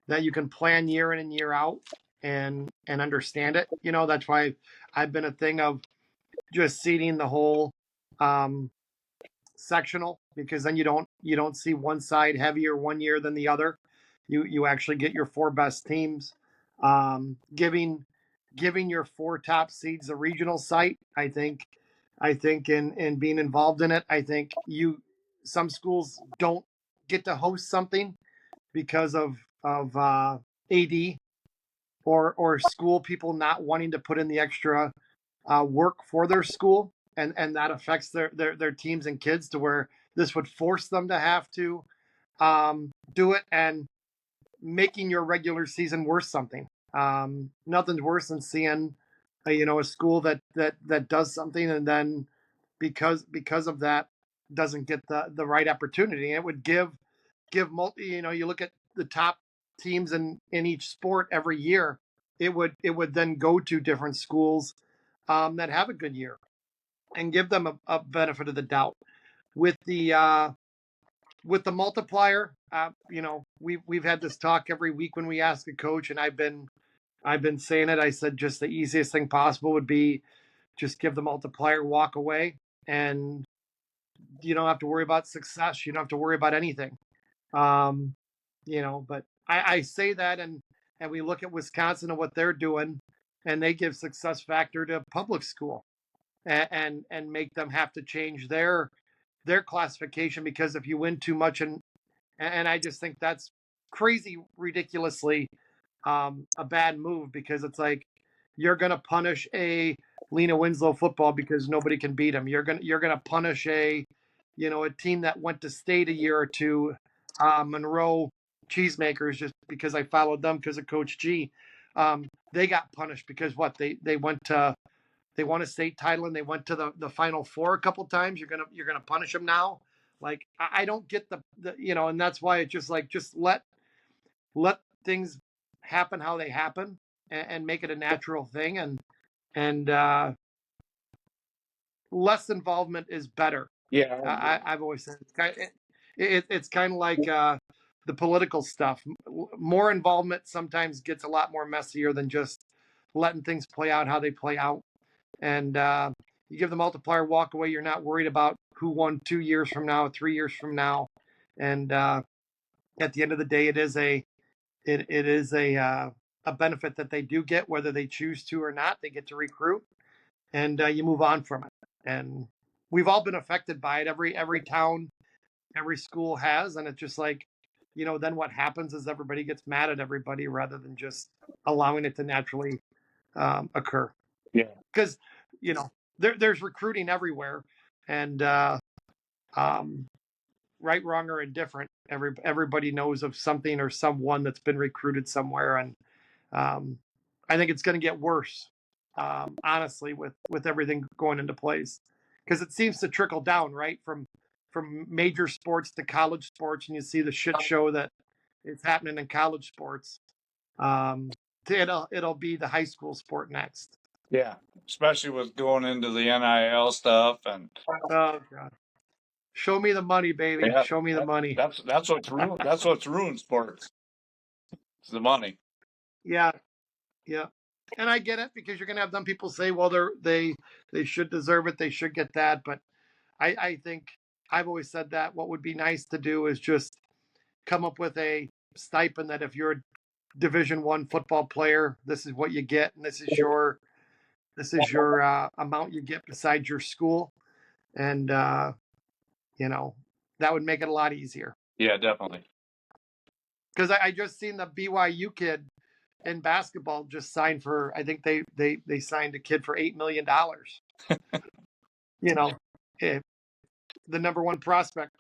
that you can plan year in and year out and understand it. That's why I've been a thing of just seating the whole sectional, because then you don't see one side heavier one year than the other. You actually get your 4 best teams. Giving your 4 top seeds a regional site, I think in being involved in it, I think some schools don't get to host something because of AD or school people not wanting to put in the extra work for their school, and that affects their teams and kids, to where this would force them to have to do it, and making your regular season worth something. Nothing's worse than seeing a school that does something, and then because of that doesn't get the right opportunity. It would give multi. You look at the top teams in each sport every year. It would then go to different schools that have a good year and give them a benefit of the doubt with the multiplier. We've had this talk every week when we ask a coach, and I've been saying it. I said just the easiest thing possible would be just give the multiplier, walk away, and you don't have to worry about success. You don't have to worry about anything. Um, but I say that, and we look at Wisconsin and what they're doing, and they give success factor to public school, and make them have to change their classification because if you win too much, and I just think that's crazy, ridiculously a bad move, because it's like you're going to punish a Lena Winslow football because nobody can beat them. You're going to punish a team that went to state a year or two, Monroe Cheesemakers, just because I followed them because of Coach G. They got punished because what they won a state title and they went to the Final Four a couple times. You're gonna punish them now. Like I don't get the and that's why it's just like just let things happen how they happen, and make it a natural thing, and less involvement is better. Yeah. I've always said it's kind of like the political stuff. More involvement sometimes gets a lot more messier than just letting things play out how they play out. And you give the multiplier, walk away. You're not worried about who won 2 years from now, 3 years from now. And at the end of the day, it is a benefit that they do get, whether they choose to or not. They get to recruit, and you move on from it. And we've all been affected by it. Every town, every school has, and it's just like, then what happens is everybody gets mad at everybody rather than just allowing it to naturally occur. Yeah. Because there's recruiting everywhere, and um, right, wrong, or indifferent, everybody knows of something or someone that's been recruited somewhere, and I think it's going to get worse, honestly, with everything going into place, because it seems to trickle down right from major sports to college sports, and you see the shit show that is happening in college sports. It'll be the high school sport next. Yeah, especially with going into the NIL stuff and Oh God. Show me the money, baby. yeah, Show me the money. that's what's ruined sports. It's the money. Yeah, yeah. And I get it, because you're gonna have some people say, well, they should deserve it, they should get that. But I think I've always said that what would be nice to do is just come up with a stipend that if you're a Division I football player, this is what you get, and this is your amount you get besides your school, and that would make it a lot easier. Yeah, definitely. Because I just seen the BYU kid in basketball just signed for, I think they signed a kid for $8 million. The number one prospect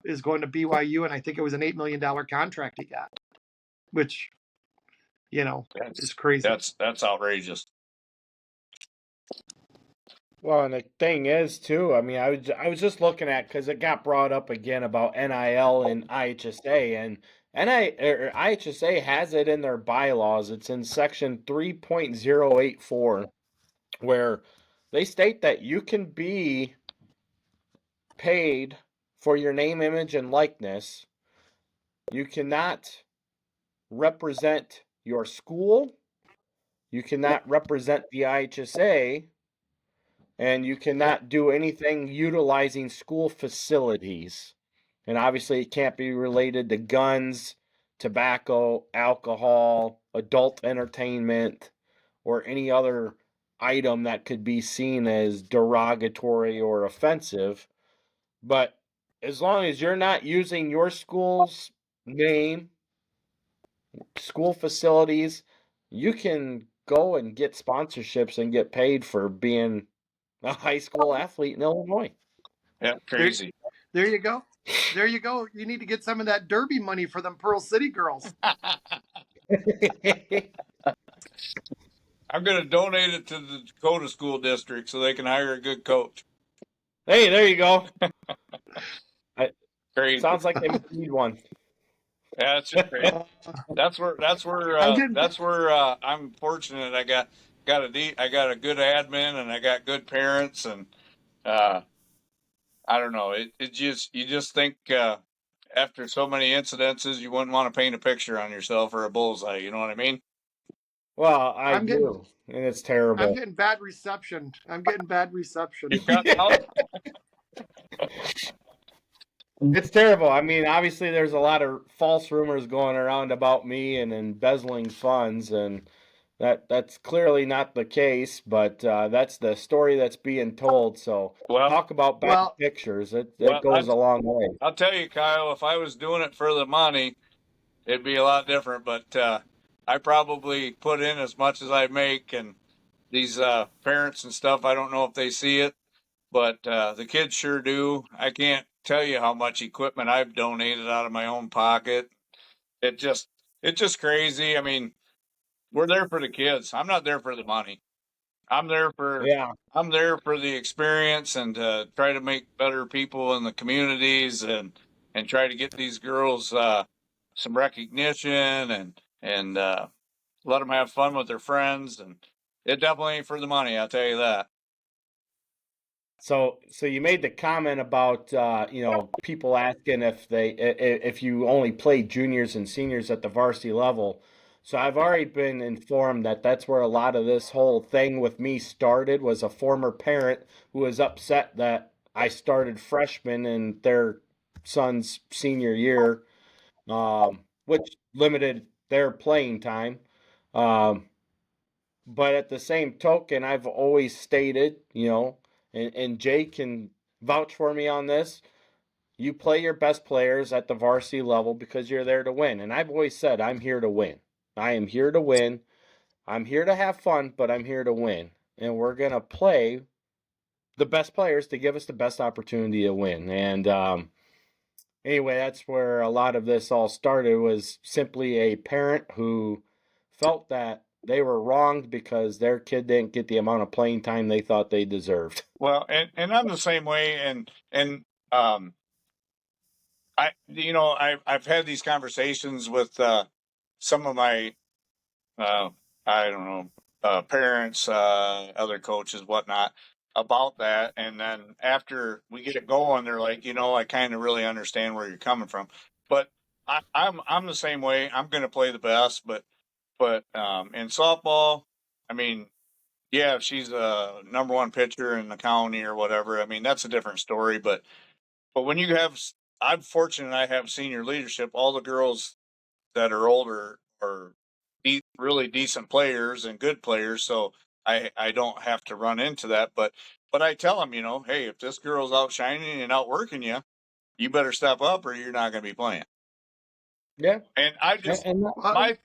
is going to BYU, and I think it was an $8 million contract he got, which is crazy. That's outrageous. Well, and the thing is, too, I mean, I was just looking at, because it got brought up again about NIL and IHSA, and IHSA has it in their bylaws. It's in section 3.084, where they state that you can be paid for your name, image, and likeness. You cannot represent your school. You cannot represent the IHSA. And you cannot do anything utilizing school facilities. And obviously, it can't be related to guns, tobacco, alcohol, adult entertainment, or any other item that could be seen as derogatory or offensive. But as long as you're not using your school's name, school facilities, you can go and get sponsorships and get paid for being a high school athlete in Illinois. Yeah, crazy. There you go. There you go. You need to get some of that Derby money for them Pearl City girls. I'm going to donate it to the Dakota School District so they can hire a good coach. Hey, there you go. Crazy. Sounds like they need one. Yeah, it's just crazy. That's where I'm fortunate. I got a good admin, and I got good parents, and I don't know. You just think after so many incidences, you wouldn't want to paint a picture on yourself or a bullseye. You know what I mean? Well, I I'm getting do, and it's terrible. I'm getting bad reception. I'm getting bad reception. You're cutting out. It's terrible. I mean, obviously, there's a lot of false rumors going around about me and embezzling funds, and that's clearly not the case. But that's the story that's being told. So Well, talk about bad Well, pictures. It well, goes a long way. I'll tell you, Kyle, if I was doing it for the money, it'd be a lot different. But I probably put in as much as I make, and these parents and stuff, I don't know if they see it, but the kids sure do. I can't tell you how much equipment I've donated out of my own pocket. It just it's just crazy. I mean, we're there for the kids. I'm not there for the money. I'm there for Yeah. I'm there for the experience and to try to make better people in the communities and try to get these girls some recognition and let them have fun with their friends, and it definitely ain't for the money. I'll tell you that. So you made the comment about people asking if you only play juniors and seniors at the varsity level. So I've already been informed that that's where a lot of this whole thing with me started. Was a former parent who was upset that I started freshmen in their son's senior year, which limited their playing time. Um, but at the same token, I've always stated, and Jay can vouch for me on this. You play your best players at the varsity level because you're there to win. And I've always said, I'm here to win. I am here to win. I'm here to have fun, but I'm here to win. And we're going to play the best players to give us the best opportunity to win. And anyway, that's where a lot of this all started, was simply a parent who felt that they were wronged because their kid didn't get the amount of playing time they thought they deserved. Well, and I'm the same way, and um, I've had these conversations with some of my I don't know, parents, other coaches, whatnot, about that. And then after we get it going, they're like, I kind of really understand where you're coming from. But I'm the same way. I'm going to play the best, but in softball, I mean, yeah, if she's a number one pitcher in the county or whatever, I mean, that's a different story. But when you have, I'm fortunate I have senior leadership. All the girls that are older are really decent players and good players, so I don't have to run into that. But I tell them, hey, if this girl's outshining and outworking you, you better step up or you're not going to be playing. Yeah. And I just And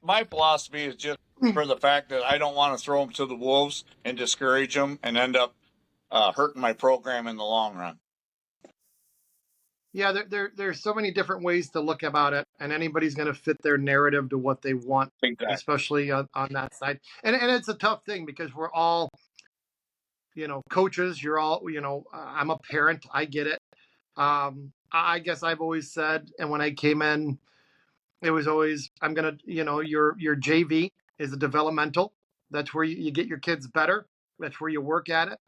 my philosophy is just for the fact that I don't want to throw them to the wolves and discourage them and end up hurting my program in the long run. Yeah, there's so many different ways to look about it, and anybody's going to fit their narrative to what they want, Exactly. especially on that side. And it's a tough thing because we're all, coaches. You're all, I'm a parent. I get it. I guess I've always said, and when I came in, it was always, I'm gonna, your JV is a developmental. That's where you get your kids better. That's where you work at it.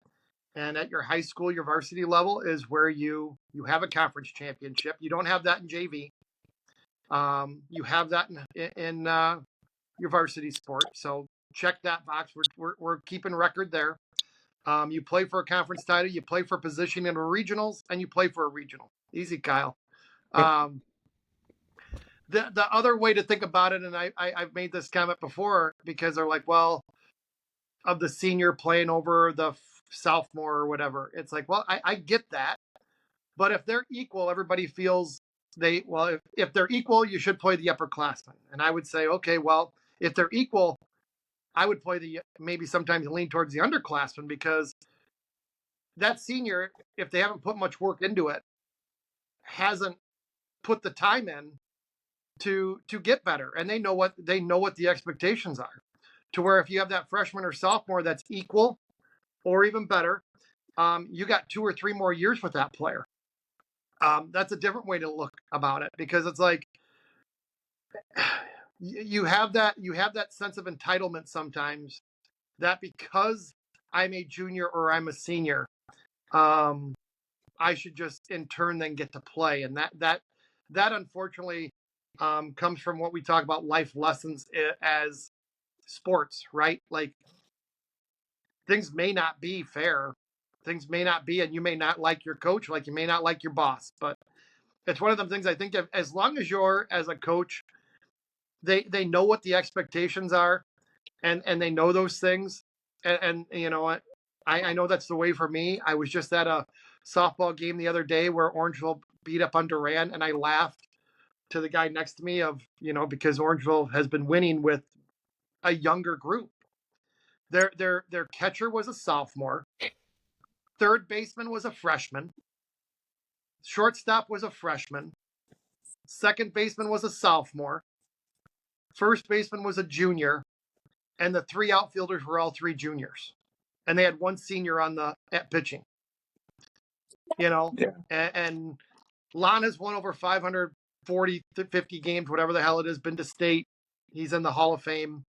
And at your high school, your varsity level is where you have a conference championship. You don't have that in JV. You have that in your varsity sport. So check that box. We're keeping record there. You play for a conference title. You play for a position in a regionals, and you play for a regional. Easy, Kyle. The other way to think about it, and I've made this comment before, because they're like, well, of the senior playing over the sophomore or whatever. It's like, well, I get that. But if they're equal, everybody feels if they're equal, you should play the upperclassmen. And I would say, okay, well, if they're equal, I would play maybe sometimes lean towards the underclassmen, because that senior, if they haven't put much work into it, hasn't put the time in to get better. And they know what the expectations are. to where if you have that freshman or sophomore that's equal or even better, you got 2 or 3 more years with that player. That's a different way to look about it, because it's like you have that sense of entitlement sometimes, that because I'm a junior or I'm a senior, I should just in turn then get to play. And that unfortunately comes from what we talk about, life lessons as sports, right? Like, things may not be fair. Things may not be, and you may not like your coach, like you may not like your boss. But it's one of them things, I think, as long as you're, as a coach, they know what the expectations are, and they know those things. And you know what? I know that's the way for me. I was just at a softball game the other day where Orangeville beat up on Durand, and I laughed to the guy next to me because Orangeville has been winning with a younger group. Their catcher was a sophomore. Third baseman was a freshman. Shortstop was a freshman. Second baseman was a sophomore. First baseman was a junior. And the 3 outfielders were all 3 juniors. And they had 1 senior at pitching. Yeah. And Lana's won over 540, 50 games, whatever the hell it is, been to state. He's in the Hall of Fame.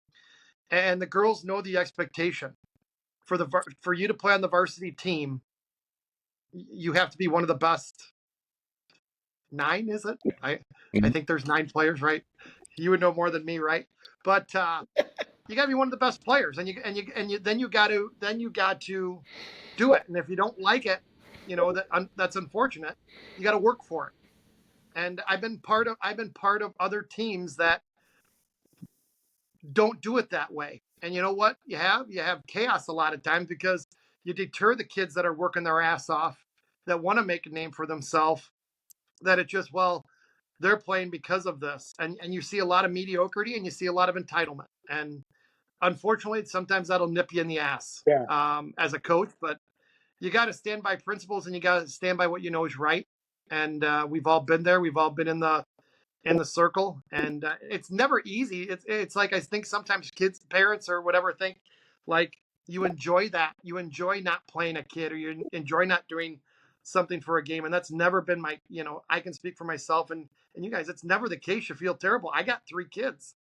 And the girls know the expectation. For you to play on the varsity team, you have to be one of the best 9, is it? I think there's 9 players, right? You would know more than me, right? But you got to be one of the best players, and then you got to do it. And if you don't like it, that's unfortunate. You got to work for it. And I've been part of other teams that don't do it that way. And you know what? You have chaos a lot of times, because you deter the kids that are working their ass off, that want to make a name for themselves, that it just, they're playing because of this. And you see a lot of mediocrity, and you see a lot of entitlement. And unfortunately, sometimes that'll nip you in the ass as a coach. But you got to stand by principles, and you got to stand by what you know is right. And we've all been there. We've all been in the circle, and it's never easy. It's like, I think sometimes kids, parents, or whatever, think like you enjoy that. You enjoy not playing a kid, or you enjoy not doing something for a game. And that's never been my, I can speak for myself and you guys. It's never the case. You feel terrible. I got 3 kids.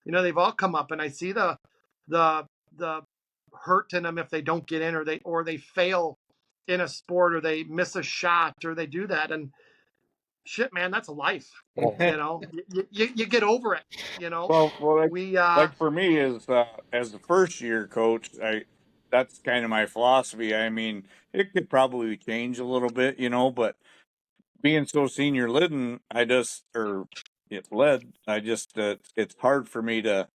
They've all come up, and I see the hurt in them if they don't get in, or they fail in a sport, or they miss a shot, or they do that. And shit, man, that's a life. You get over it. Well, we for me, as the first year coach, that's kind of my philosophy. I mean, it could probably change a little bit, but being so senior led, it's hard for me to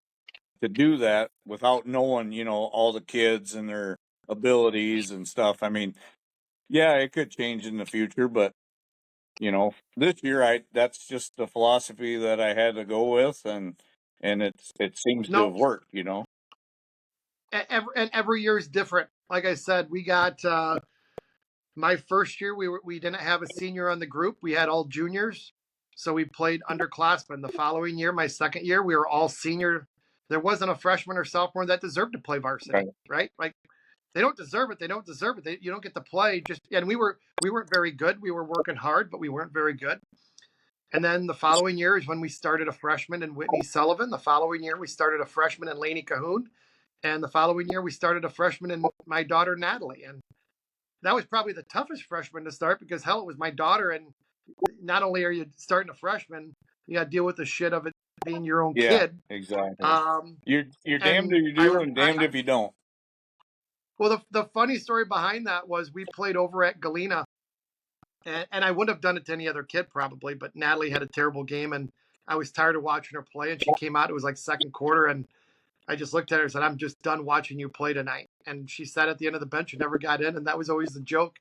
do that without knowing, all the kids and their abilities and stuff. I mean, yeah, it could change in the future, but this year that's just the philosophy that I had to go with, and it seems to have worked, Every year is different. Like I said, we got my first year, we didn't have a senior on the group. We had all juniors, so we played underclassmen. The following year, my second year, we were all senior. There wasn't a freshman or sophomore that deserved to play varsity, right? Like, they don't deserve it. They don't deserve it. You don't get to play. And we weren't very good. We were working hard, but we weren't very good. And then the following year is when we started a freshman in Whitney Sullivan. The following year, we started a freshman in Laney Cahoon. And the following year, we started a freshman in my daughter, Natalie. And that was probably the toughest freshman to start, because hell, it was my daughter. And not only are you starting a freshman, you got to deal with the shit of it being your own kid. Exactly. You're damned if you do, and damned if you don't. Well, the funny story behind that was, we played over at Galena, and I wouldn't have done it to any other kid probably, but Natalie had a terrible game, and I was tired of watching her play, and she came out. It was like second quarter, and I just looked at her and said, "I'm just done watching you play tonight." And she sat at the end of the bench and never got in, and that was always the joke.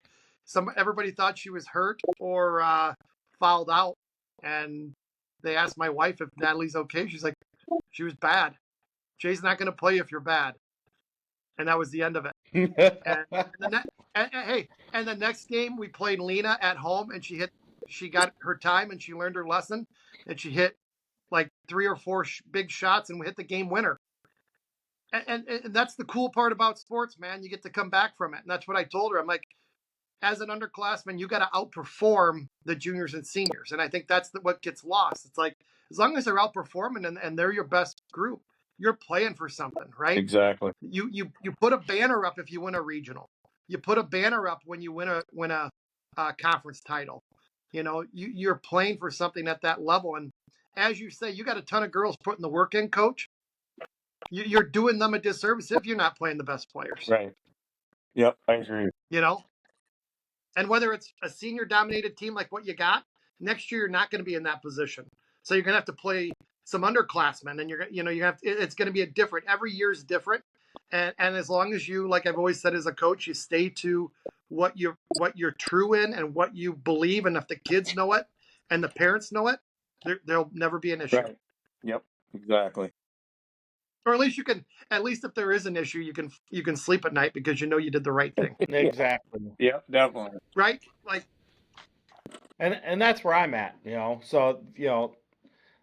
Everybody thought she was hurt or fouled out, and they asked my wife if Natalie's okay. She's like, "She was bad. Jay's not going to play if you're bad." And that was the end of it. And the next game, we played Lena at home, and she got her time, and she learned her lesson, and she hit like 3 or 4 big shots, and we hit the game winner. And that's the cool part about sports, man. You get to come back from it. And that's what I told her. I'm like, as an underclassman, you got to outperform the juniors and seniors. And I think that's what gets lost. It's like, as long as they're outperforming and they're your best group, you're playing for something, right? Exactly. You put a banner up if you win a regional. You put a banner up when you win a conference title. You know, you're playing for something at that level. And as you say, you got a ton of girls putting the work in, coach. You're doing them a disservice if you're not playing the best players. Right. Yep, I agree. You know, and whether it's a senior dominated team like what you got, next year you're not going to be in that position. So you're going to have to play some underclassmen, and it's going to be a different. Every year is different, and as long as you, like I've always said as a coach, you stay to what you're true in and what you believe, and if the kids know it and the parents know it, there'll never be an issue. Right. Yep. Exactly. Or at least if there is an issue, you can sleep at night because you know you did the right thing. Exactly. Yep, definitely. Right? Like, and that's where I'm at, So,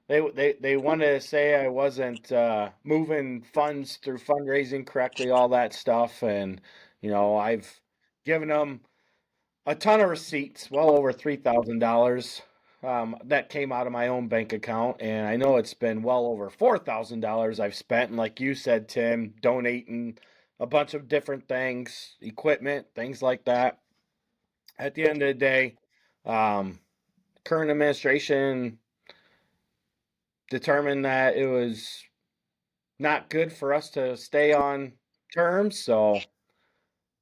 they wanted to say I wasn't moving funds through fundraising correctly, all that stuff, and I've given them a ton of receipts, well over $3,000. That came out of my own bank account, and I know it's been well over $4,000 I've spent. And like you said, Tim, donating a bunch of different things, equipment, things like that. At the end of the day, current administration determined that it was not good for us to stay on terms, so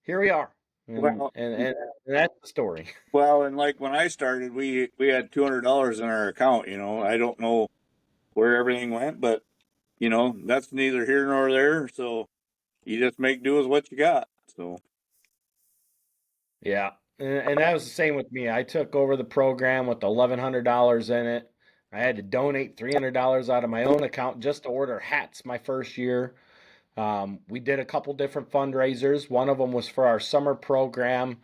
here we are. And that's the story. Well, and like when I started, we had $200 in our account. I don't know where everything went, but that's neither here nor there. So you just make do with what you got. So yeah, and that was the same with me. I took over the program with $1,100 in it. I had to donate $300 out of my own account just to order hats my first year. We did a couple different fundraisers. One of them was for our summer program,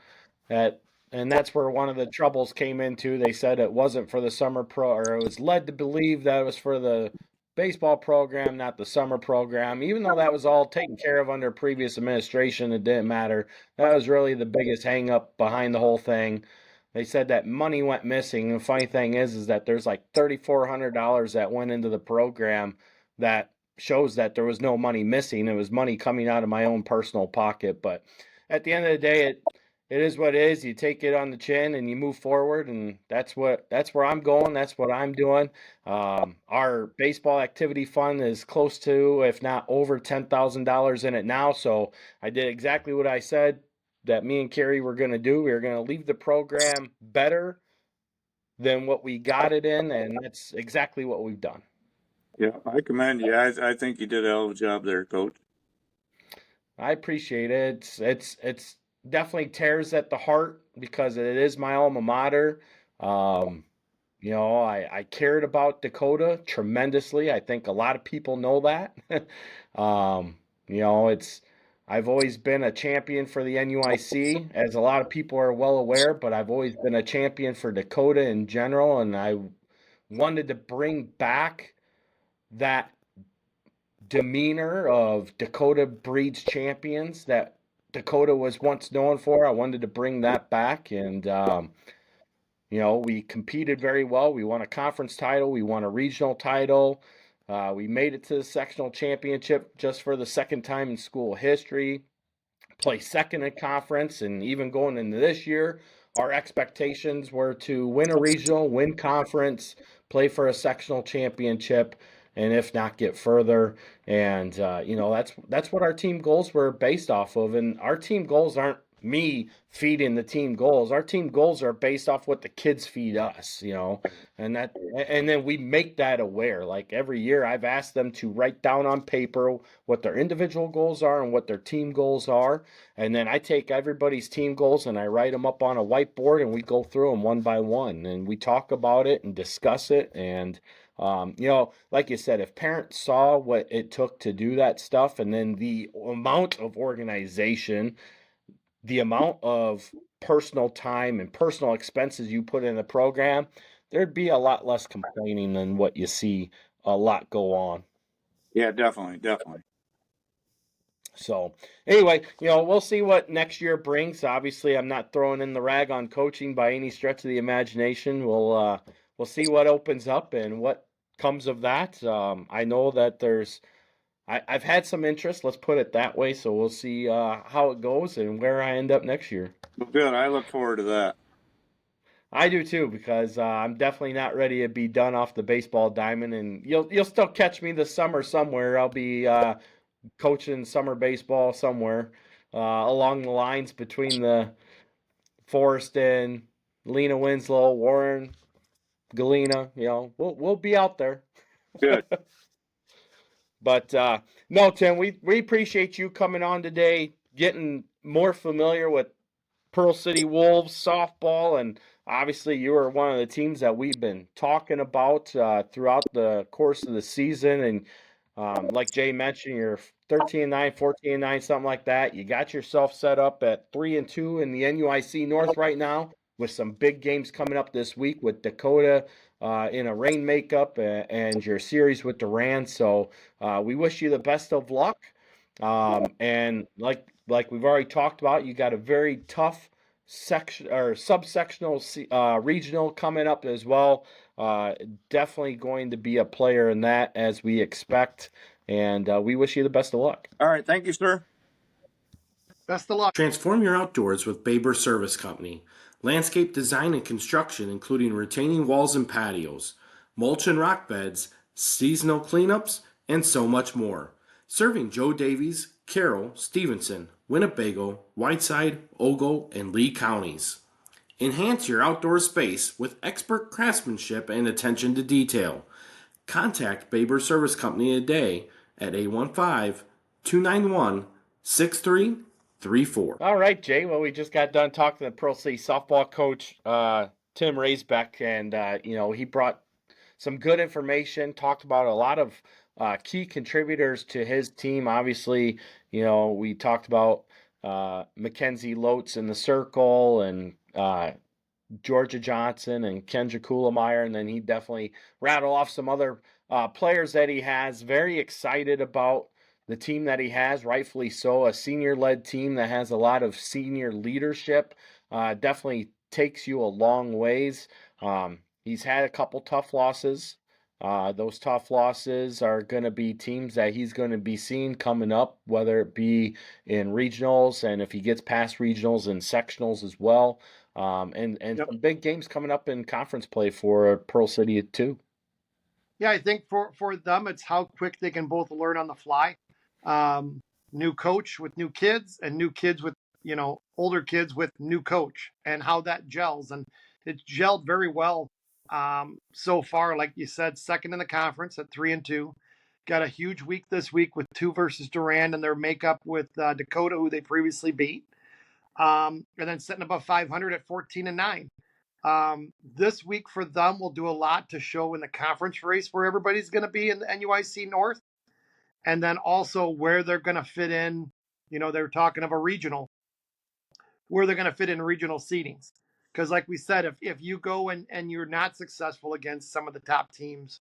and that's where one of the troubles came into. They said it wasn't for the summer or it was led to believe that it was for the baseball program, not the summer program. Even though that was all taken care of under previous administration, it didn't matter. That was really the biggest hang up behind the whole thing. They said that money went missing. And the funny thing is that there's like $3,400 that went into the program that shows that there was no money missing. It was money coming out of my own personal pocket. But at the end of the day, it is what it is. You take it on the chin and you move forward, and that's where I'm going. That's what I'm doing. Our baseball activity fund is close to, if not over, $10,000 in it now. So I did exactly what I said that me and Carrie were going to do. We were going to leave the program better than what we got it in, and that's exactly what we've done. Yeah, I commend you. I think you did a hell of a job there, Coach. I appreciate it. It's definitely tears at the heart because it is my alma mater. I cared about Dakota tremendously. I think a lot of people know that. I've always been a champion for the NUIC, as a lot of people are well aware, but I've always been a champion for Dakota in general, and I wanted to bring back that demeanor of Dakota breeds champions that Dakota was once known for. I wanted to bring that back, and we competed very well. We won a conference title. We won a regional title. We made it to the sectional championship just for the second time in school history. Placed second in conference, and even going into this year, our expectations were to win a regional, win conference, play for a sectional championship, and if not, get further. And that's what our team goals were based off of. And our team goals aren't me feeding the team goals. Our team goals are based off what the kids feed us, and then we make that aware. Like every year I've asked them to write down on paper what their individual goals are and what their team goals are. And then I take everybody's team goals and I write them up on a whiteboard, and we go through them one by one, and we talk about it and discuss it. And like you said, if parents saw what it took to do that stuff, and then the amount of organization, the amount of personal time and personal expenses you put in the program, there'd be a lot less complaining than what you see a lot go on. Yeah, definitely. So anyway, we'll see what next year brings. Obviously, I'm not throwing in the rag on coaching by any stretch of the imagination. We'll see what opens up and what comes of that. I know that I've had some interest, let's put it that way. So we'll see how it goes and where I end up next year. Well, good. I look forward to that. I do too, because I'm definitely not ready to be done off the baseball diamond, and you'll still catch me this summer somewhere. I'll be coaching summer baseball somewhere along the lines between the Forest and Lena Winslow, Warren, Galena. We'll be out there. Good. But no, Tim, we appreciate you coming on today, getting more familiar with Pearl City Wolves softball, and obviously you are one of the teams that we've been talking about throughout the course of the season. And like Jay mentioned, you're 13-9, 14-9, something like that. You got yourself set up at 3-2 in the NUIC North right now, with some big games coming up this week with Dakota in a rain makeup and your series with Durand. So we wish you the best of luck. And like we've already talked about, you got a very tough section or subsectional regional coming up as well. Definitely going to be a player in that, as we expect. And we wish you the best of luck. All right. Thank you, sir. Best of luck. Transform your outdoors with Baber Service Company. Landscape design and construction, including retaining walls and patios, mulch and rock beds, seasonal cleanups, and so much more. Serving Joe Davies, Carroll, Stevenson, Winnebago, Whiteside, Ogle, and Lee counties. Enhance your outdoor space with expert craftsmanship and attention to detail. Contact Baber Service Company today at 815-291-6334. All right, Jay. Well, we just got done talking to Pearl City softball coach Tim Raisbeck, and he brought some good information, talked about a lot of key contributors to his team. Obviously, we talked about Mackenzie Lotes in the circle, and Georgia Johnson and Kendra Kuhlemeyer, and then he definitely rattled off some other players that he has. Very excited about the team that he has, rightfully so. A senior-led team that has a lot of senior leadership definitely takes you a long ways. He's had a couple tough losses. Those tough losses are going to be teams that he's going to be seeing coming up, whether it be in regionals, and if he gets past regionals, and sectionals as well. And Yep. some big games coming up in conference play for Pearl City too. Yeah, I think for them, it's how quick they can both learn on the fly. New coach with new kids, and new kids with older kids with new coach, and how that gels. And it's gelled very well so far. Like you said, second in the conference at 3-2. Got a huge week this week with 2 versus Durand and their makeup with Dakota, who they previously beat. And then sitting above 500 at 14-9. This week for them will do a lot to show in the conference race where everybody's going to be in the NUIC North, and then also where they're going to fit in. They're talking of a regional, where they're going to fit in regional seedings. Because like we said, if you go and you're not successful against some of the top teams,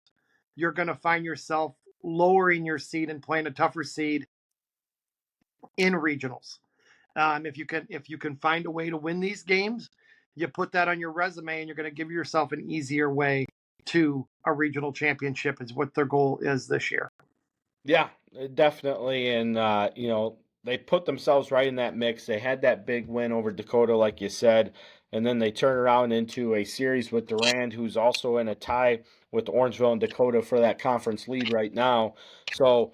you're going to find yourself lowering your seed and playing a tougher seed in regionals. If you can find a way to win these games, you put that on your resume, and you're going to give yourself an easier way to a regional championship, is what their goal is this year. Yeah, definitely. And, they put themselves right in that mix. They had that big win over Dakota, like you said, and then they turn around into a series with Durand, who's also in a tie with Orangeville and Dakota for that conference lead right now. So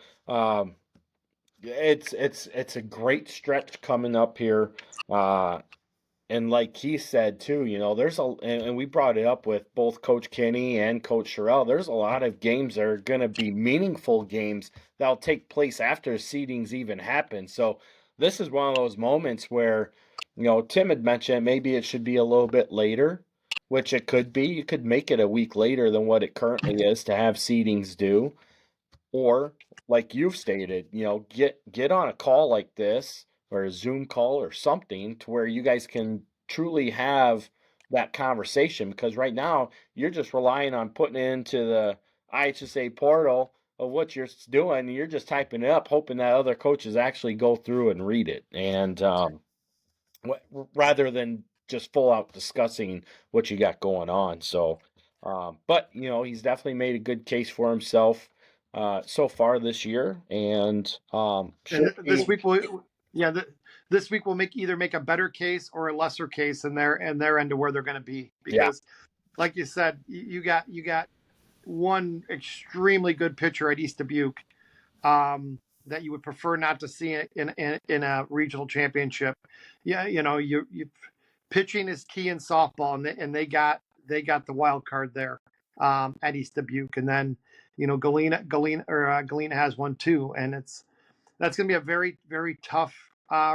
it's a great stretch coming up here. And like he said too, and we brought it up with both Coach Kenny and Coach Sherrill, there's a lot of games that are going to be meaningful games that'll take place after seedings even happen. So this is one of those moments where, Tim had mentioned maybe it should be a little bit later, which it could be. You could make it a week later than what it currently is to have seedings due. Or, like you've stated, get on a call like this, or a Zoom call or something, to where you guys can truly have that conversation. Because right now you're just relying on putting it into the IHSA portal, of what you're doing. You're just typing it up, hoping that other coaches actually go through and read it, and rather than just full out discussing what you got going on. So, but he's definitely made a good case for himself so far this year, and And should this be. week this week will either make a better case or a lesser case in their end of where they're going to be, Yeah, because, like you said, you got one extremely good pitcher at East Dubuque, that you would prefer not to see in a regional championship. Yeah, you pitching is key in softball, and they got the wild card there, at East Dubuque, and then Galena has one too, and that's going to be a very, very tough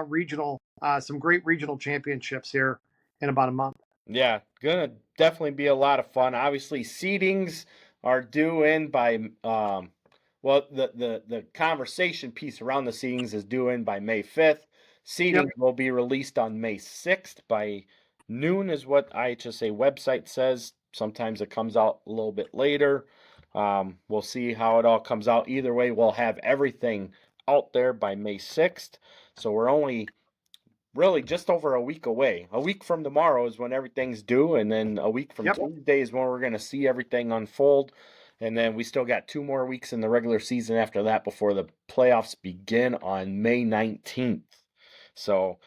regional. Some great regional championships here in about a month. yeah, gonna definitely be a lot of fun. Obviously, seedings are due in by well, the conversation piece around the seedings is due in by May 5th. Yep. Seedings will be released on May 6th by noon, is what IHSA website says. Sometimes it comes out a little bit later. We'll see how it all comes out. Either way, we'll have everything out there by May 6th. So we're only really just over a week away. A week from tomorrow is when everything's due, and then a week from Yep. Tuesday is when we're going to see everything unfold. And then we still got 2 more weeks in the regular season after that before the playoffs begin on May 19th. So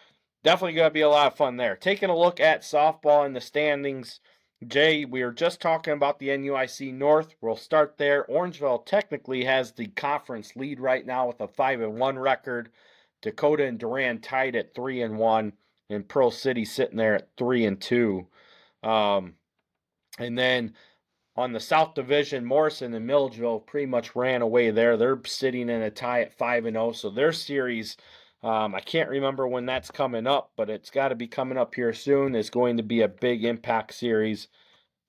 definitely going to be a lot of fun there. Taking a look at softball in the standings. Jay, we were just talking about the NUIC North. We'll start there. Orangeville technically has the conference lead right now with a 5-1 record. Dakota and Durand tied at 3-1, and Pearl City sitting there at 3-2. And then on the South Division, Morrison and Milledgeville pretty much ran away there. They're sitting in a tie at 5-0. So their series, I can't remember when that's coming up, but it's got to be coming up here soon. It's going to be a big impact series.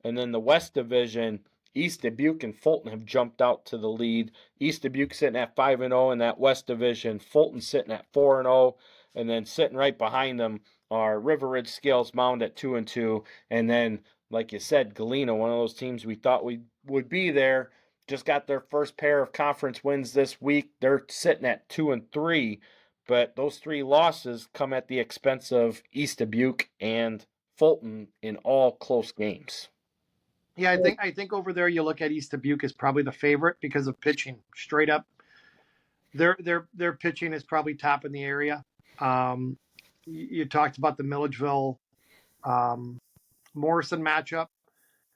And then the West Division, East Dubuque and Fulton have jumped out to the lead. East Dubuque sitting at 5-0 in that West Division. Fulton sitting at 4-0. And then sitting right behind them are River Ridge Scales Mound at 2-2. And then, like you said, Galena, one of those teams we thought we would be there, just got their first pair of conference wins this week. They're sitting at 2-3. But those 3 losses come at the expense of East Dubuque and Fulton in all close games. Yeah, I think over there you look at East Dubuque as probably the favorite because of pitching. Straight up, their pitching is probably top in the area. You talked about the Milledgeville Morrison matchup.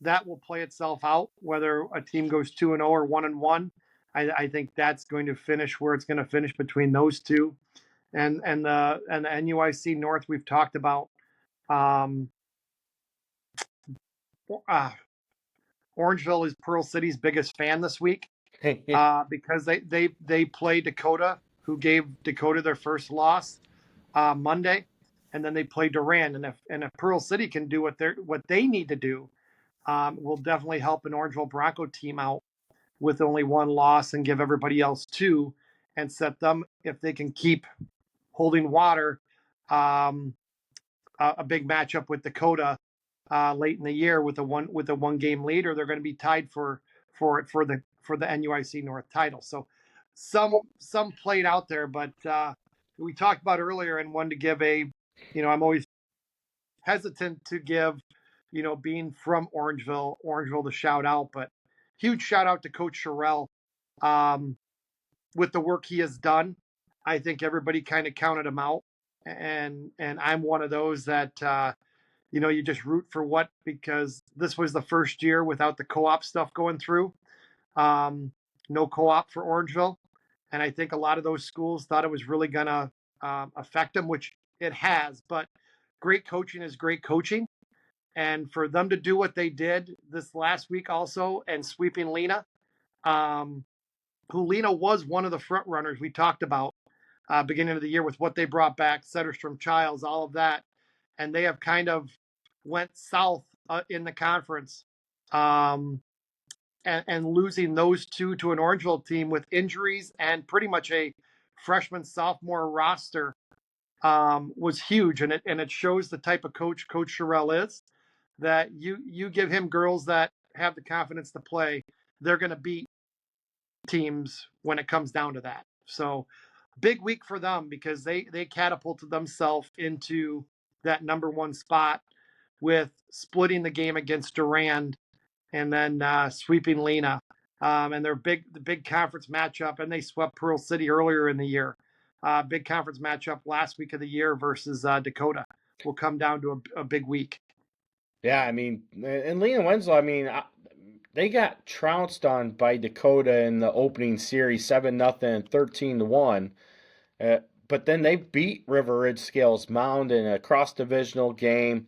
That will play itself out whether a team goes 2-0 or 1-1. I think that's going to finish where it's going to finish between those two, and the NUIC North we've talked about. Orangeville is Pearl City's biggest fan this week, because they play Dakota, who gave Dakota their first loss Monday, and then they play Durand. And if Pearl City can do what they need to do, will definitely help an Orangeville Bronco team out with only 1 loss and give everybody else 2, and set them, if they can keep holding water, a big matchup with Dakota late in the year with a 1-game lead, or they're going to be tied for the NUIC North title. So some played out there, but we talked about earlier and wanted to give I'm always hesitant to give, being from Orangeville the shout out, but huge shout out to Coach Sherrill, with the work he has done. I think everybody kind of counted him out, and I'm one of those that you just root for because this was the first year without the co-op stuff going through. No co-op for Orangeville. And I think a lot of those schools thought it was really going to affect them, which it has. But great coaching is great coaching. And for them to do what they did this last week also, and sweeping Lena, who Lena was one of the front runners we talked about beginning of the year with what they brought back, Setterstrom, Childs, all of that. And they have kind of went south in the conference, and losing those 2 to an Orangeville team with injuries and pretty much a freshman sophomore roster was huge, and it shows the type of Coach Sherrill is, that you give him girls that have the confidence to play, they're going to beat teams when it comes down to that. So big week for them because they catapulted themselves into that number one spot with splitting the game against Durand and then sweeping Lena. And their the big conference matchup, and they swept Pearl City earlier in the year. Big conference matchup last week of the year versus Dakota will come down to a big week. Yeah, I mean, and Lena Winslow, I mean, they got trounced on by Dakota in the opening series, 7-0 and 13-1. But then they beat River Ridge Scales Mound in a cross-divisional game.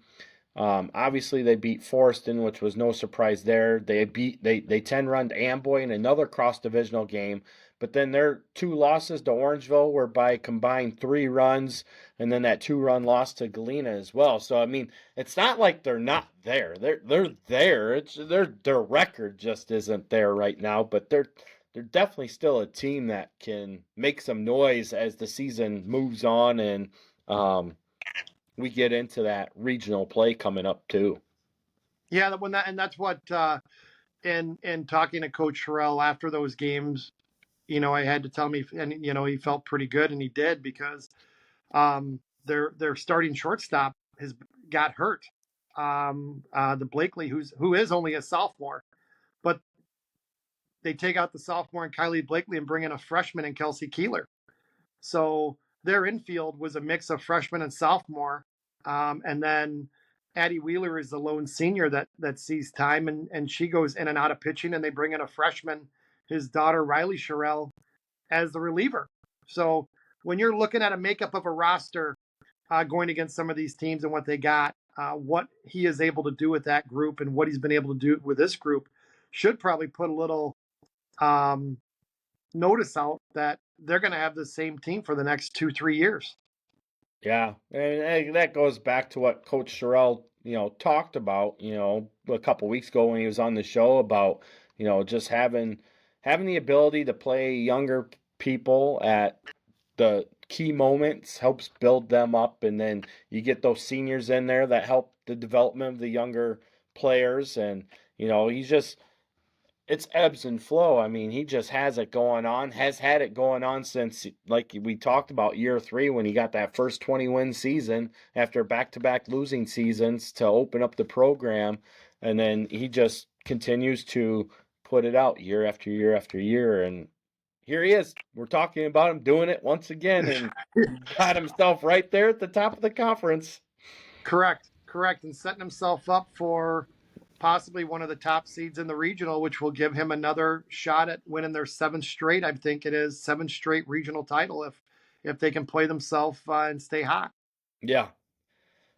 Obviously, they beat Forston, which was no surprise there. They 10-run Amboy in another cross-divisional game. But then their 2 losses to Orangeville were by combined 3 runs, and then that 2-run loss to Galena as well. So I mean, it's not like they're not there. They're there. It's their record just isn't there right now. But they're definitely still a team that can make some noise as the season moves on and we get into that regional play coming up too. Yeah, that's what in talking to Coach Sherrill after those games, I had to tell him he felt pretty good, and he did because their starting shortstop has got hurt. The Blakely, who is only a sophomore, but they take out the sophomore and Kylie Blakely and bring in a freshman and Kelsey Keeler. So their infield was a mix of freshman and sophomore. And then Addie Wheeler is the lone senior that sees time, and she goes in and out of pitching, and they bring in a freshman, his daughter Riley Sherrill, as the reliever. So when you're looking at a makeup of a roster going against some of these teams and what they got, what he is able to do with that group and what he's been able to do with this group should probably put a little notice out that they're going to have the same team for the next 2-3 years. Yeah, and that goes back to what Coach Sherrill, talked about, a couple weeks ago when he was on the show about, just having the ability to play younger people at the key moments helps build them up, and then you get those seniors in there that help the development of the younger players, and it's ebbs and flow. I mean, he just has it going on, has had it going on since, like we talked about, year 3 when he got that first 20-win season after back-to-back losing seasons to open up the program. And then he just continues to put it out year after year after year. And here he is. We're talking about him doing it once again and got himself right there at the top of the conference. Correct. And setting himself up for possibly one of the top seeds in the regional, which will give him another shot at winning their 7th straight. I think it is 7th straight regional title if they can play themselves and stay hot. Yeah.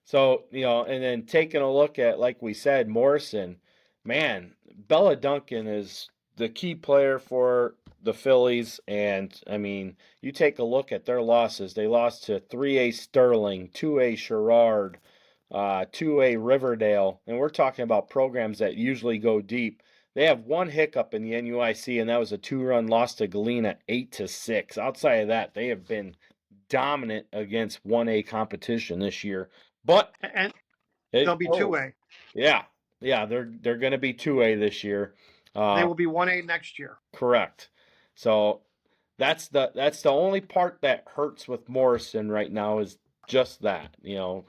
So, and then taking a look at, like we said, Morrison, man, Bella Duncan is the key player for the Phillies. And I mean, you take a look at their losses. They lost to 3A Sterling, 2A Sherrard, 2A Riverdale, and we're talking about programs that usually go deep. They have one hiccup in the NUIC, and that was a 2-run loss to Galena, 8-6. Outside of that, they have been dominant against 1A competition this year. But and they'll be 2A. Yeah, they're going to be 2A this year. They will be 1A next year. Correct. So that's the only part that hurts with Morrison right now is just that,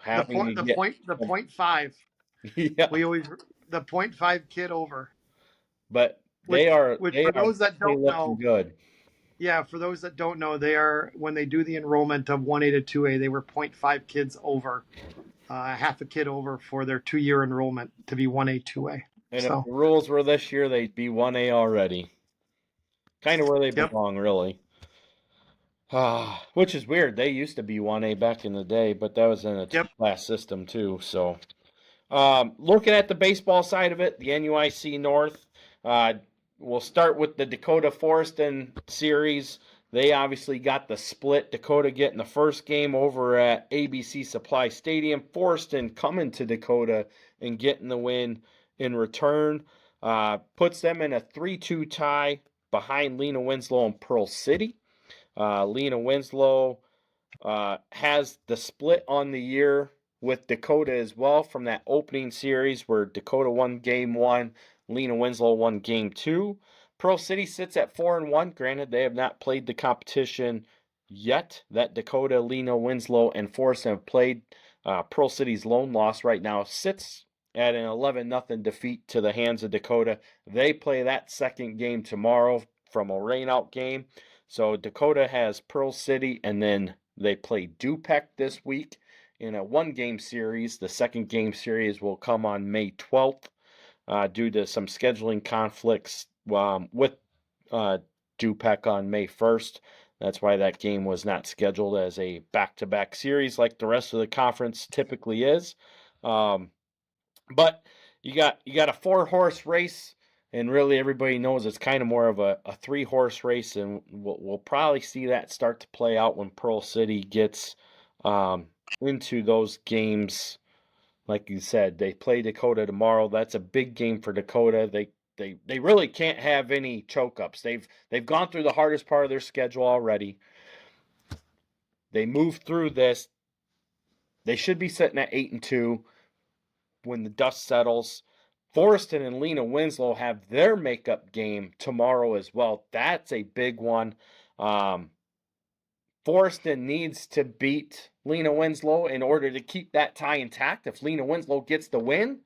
having the 0.5. Yeah. We always the 0.5 kid over. But they are for those that don't know, good. Yeah, for those that don't know, they are, when they do the enrollment of 1A to 2A, they were 0.5 kids over, half a kid over for their 2-year enrollment to be 1A, 2A. And if the rules were this year, they'd be 1A already. Kind of where they belong, really. Which is weird. They used to be 1A back in the day, but that was in a two-class system too. So, looking at the baseball side of it, the NUIC North, we'll start with the Dakota Forston series. They obviously got the split. Dakota getting the first game over at ABC Supply Stadium. Forston coming to Dakota and getting the win in return. Puts them in a 3-2 tie behind Lena Winslow and Pearl City. Lena Winslow has the split on the year with Dakota as well from that opening series where Dakota won game 1, Lena Winslow won game 2. Pearl City sits at 4-1. Granted, they have not played the competition yet. That Dakota, Lena, Winslow, and Forest have played. Pearl City's lone loss right now sits at an 11-0 defeat to the hands of Dakota. They play that second game tomorrow from a rainout game. So Dakota has Pearl City, and then they play Dupec this week in a one-game series. The second game series will come on May 12th due to some scheduling conflicts with Dupec on May 1st. That's why that game was not scheduled as a back-to-back series like the rest of the conference typically is. But you got a 4-horse race, and really everybody knows it's kind of more of a 3-horse race, and we'll probably see that start to play out when Pearl City gets into those games. Like you said, they play Dakota tomorrow. That's a big game for Dakota. They really can't have any choke-ups. They've gone through the hardest part of their schedule already. They moved through this. They should be sitting at 8-2 when the dust settles. Forreston and Lena Winslow have their makeup game tomorrow as well. That's a big one. Forreston needs to beat Lena Winslow in order to keep that tie intact. If Lena Winslow gets the win,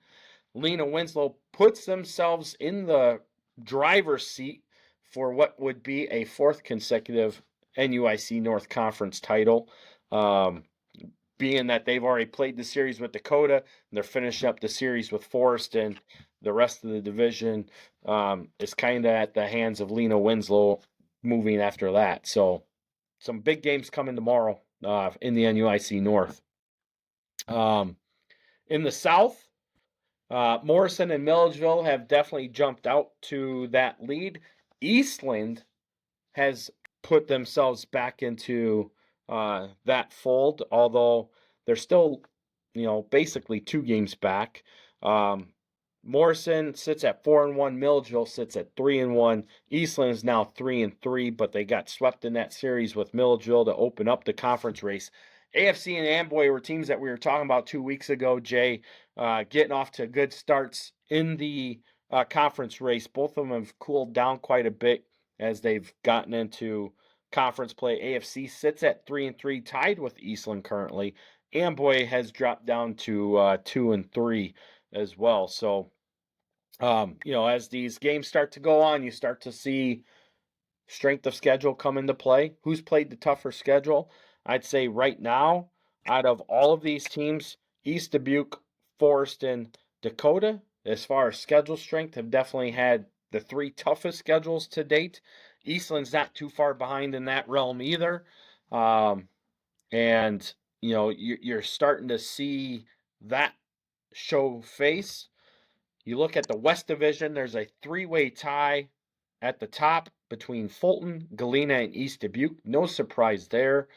Lena Winslow puts themselves in the driver's seat for what would be a 4th consecutive NUIC North Conference title. Being that they've already played the series with Dakota, and they're finishing up the series with Forreston, the rest of the division is kind of at the hands of Lena Winslow moving after that. So some big games coming tomorrow in the NUIC North. In the South, Morrison and Milledgeville have definitely jumped out to that lead. Eastland has put themselves back into that fold, although they're still, basically 2 games back. Morrison sits at 4-1. Milledgeville sits at 3-1. Eastland is now 3-3, but they got swept in that series with Milledgeville to open up the conference race. AFC and Amboy were teams that we were talking about 2 weeks ago, Jay, getting off to good starts in the conference race. Both of them have cooled down quite a bit as they've gotten into conference play. AFC sits at 3-3, tied with Eastland currently. Amboy has dropped down to 2-3 as well. So, as these games start to go on, you start to see strength of schedule come into play. Who's played the tougher schedule? I'd say right now, out of all of these teams, East Dubuque, Forest, and Dakota, as far as schedule strength, have definitely had the 3 toughest schedules to date. Eastland's not too far behind in that realm either. And, you're starting to see that show face. You look at the West Division, there's a 3-way tie at the top between Fulton, Galena, and East Dubuque. No surprise there.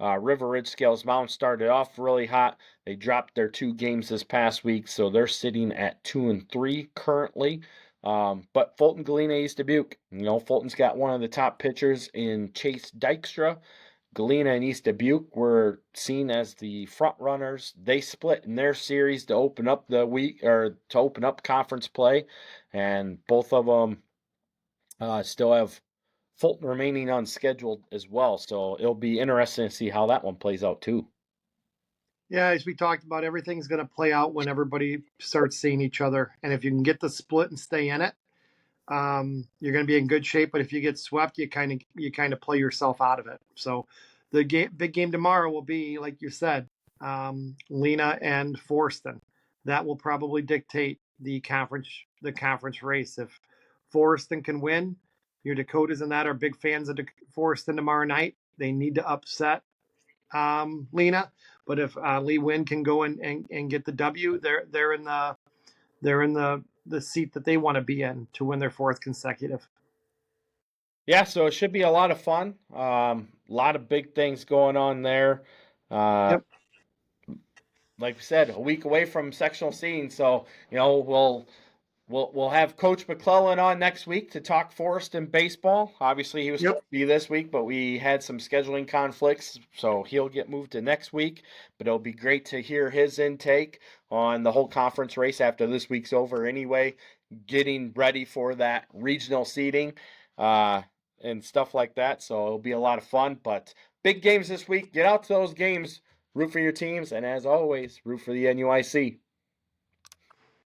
River Ridge Scales Mountain started off really hot. They dropped their 2 games this past week, so they're sitting at 2-3 currently. But Fulton, Galena, East Dubuque, Fulton's got one of the top pitchers in Chase Dykstra. Galena and East Dubuque were seen as the front runners. They split in their series to open up the week, or to open up conference play, and both of them still have Fulton remaining unscheduled as well. So it'll be interesting to see how that one plays out too. Yeah, as we talked about, everything's going to play out when everybody starts seeing each other. And if you can get the split and stay in it, you're going to be in good shape. But if you get swept, you kind of play yourself out of it. So the big game tomorrow will be, like you said, Lena and Forreston. That will probably dictate the conference race. If Forreston can win, your Dakotas and that are big fans of Forreston tomorrow night. They need to upset Lena. But if Lee Wynn can go and get the W, they're in the seat that they want to be in to win their 4th consecutive. Yeah, so it should be a lot of fun. A lot of big things going on there. Yep. Like we said, a week away from sectional seating, so we'll have Coach McClellan on next week to talk Forest and baseball. Obviously, he was supposed to be this week, but we had some scheduling conflicts, so he'll get moved to next week. But it'll be great to hear his intake on the whole conference race after this week's over anyway. getting ready for that regional seating and stuff like that. So it'll be a lot of fun. But big games this week. Get out to those games, root for your teams, and as always, root for the NUIC.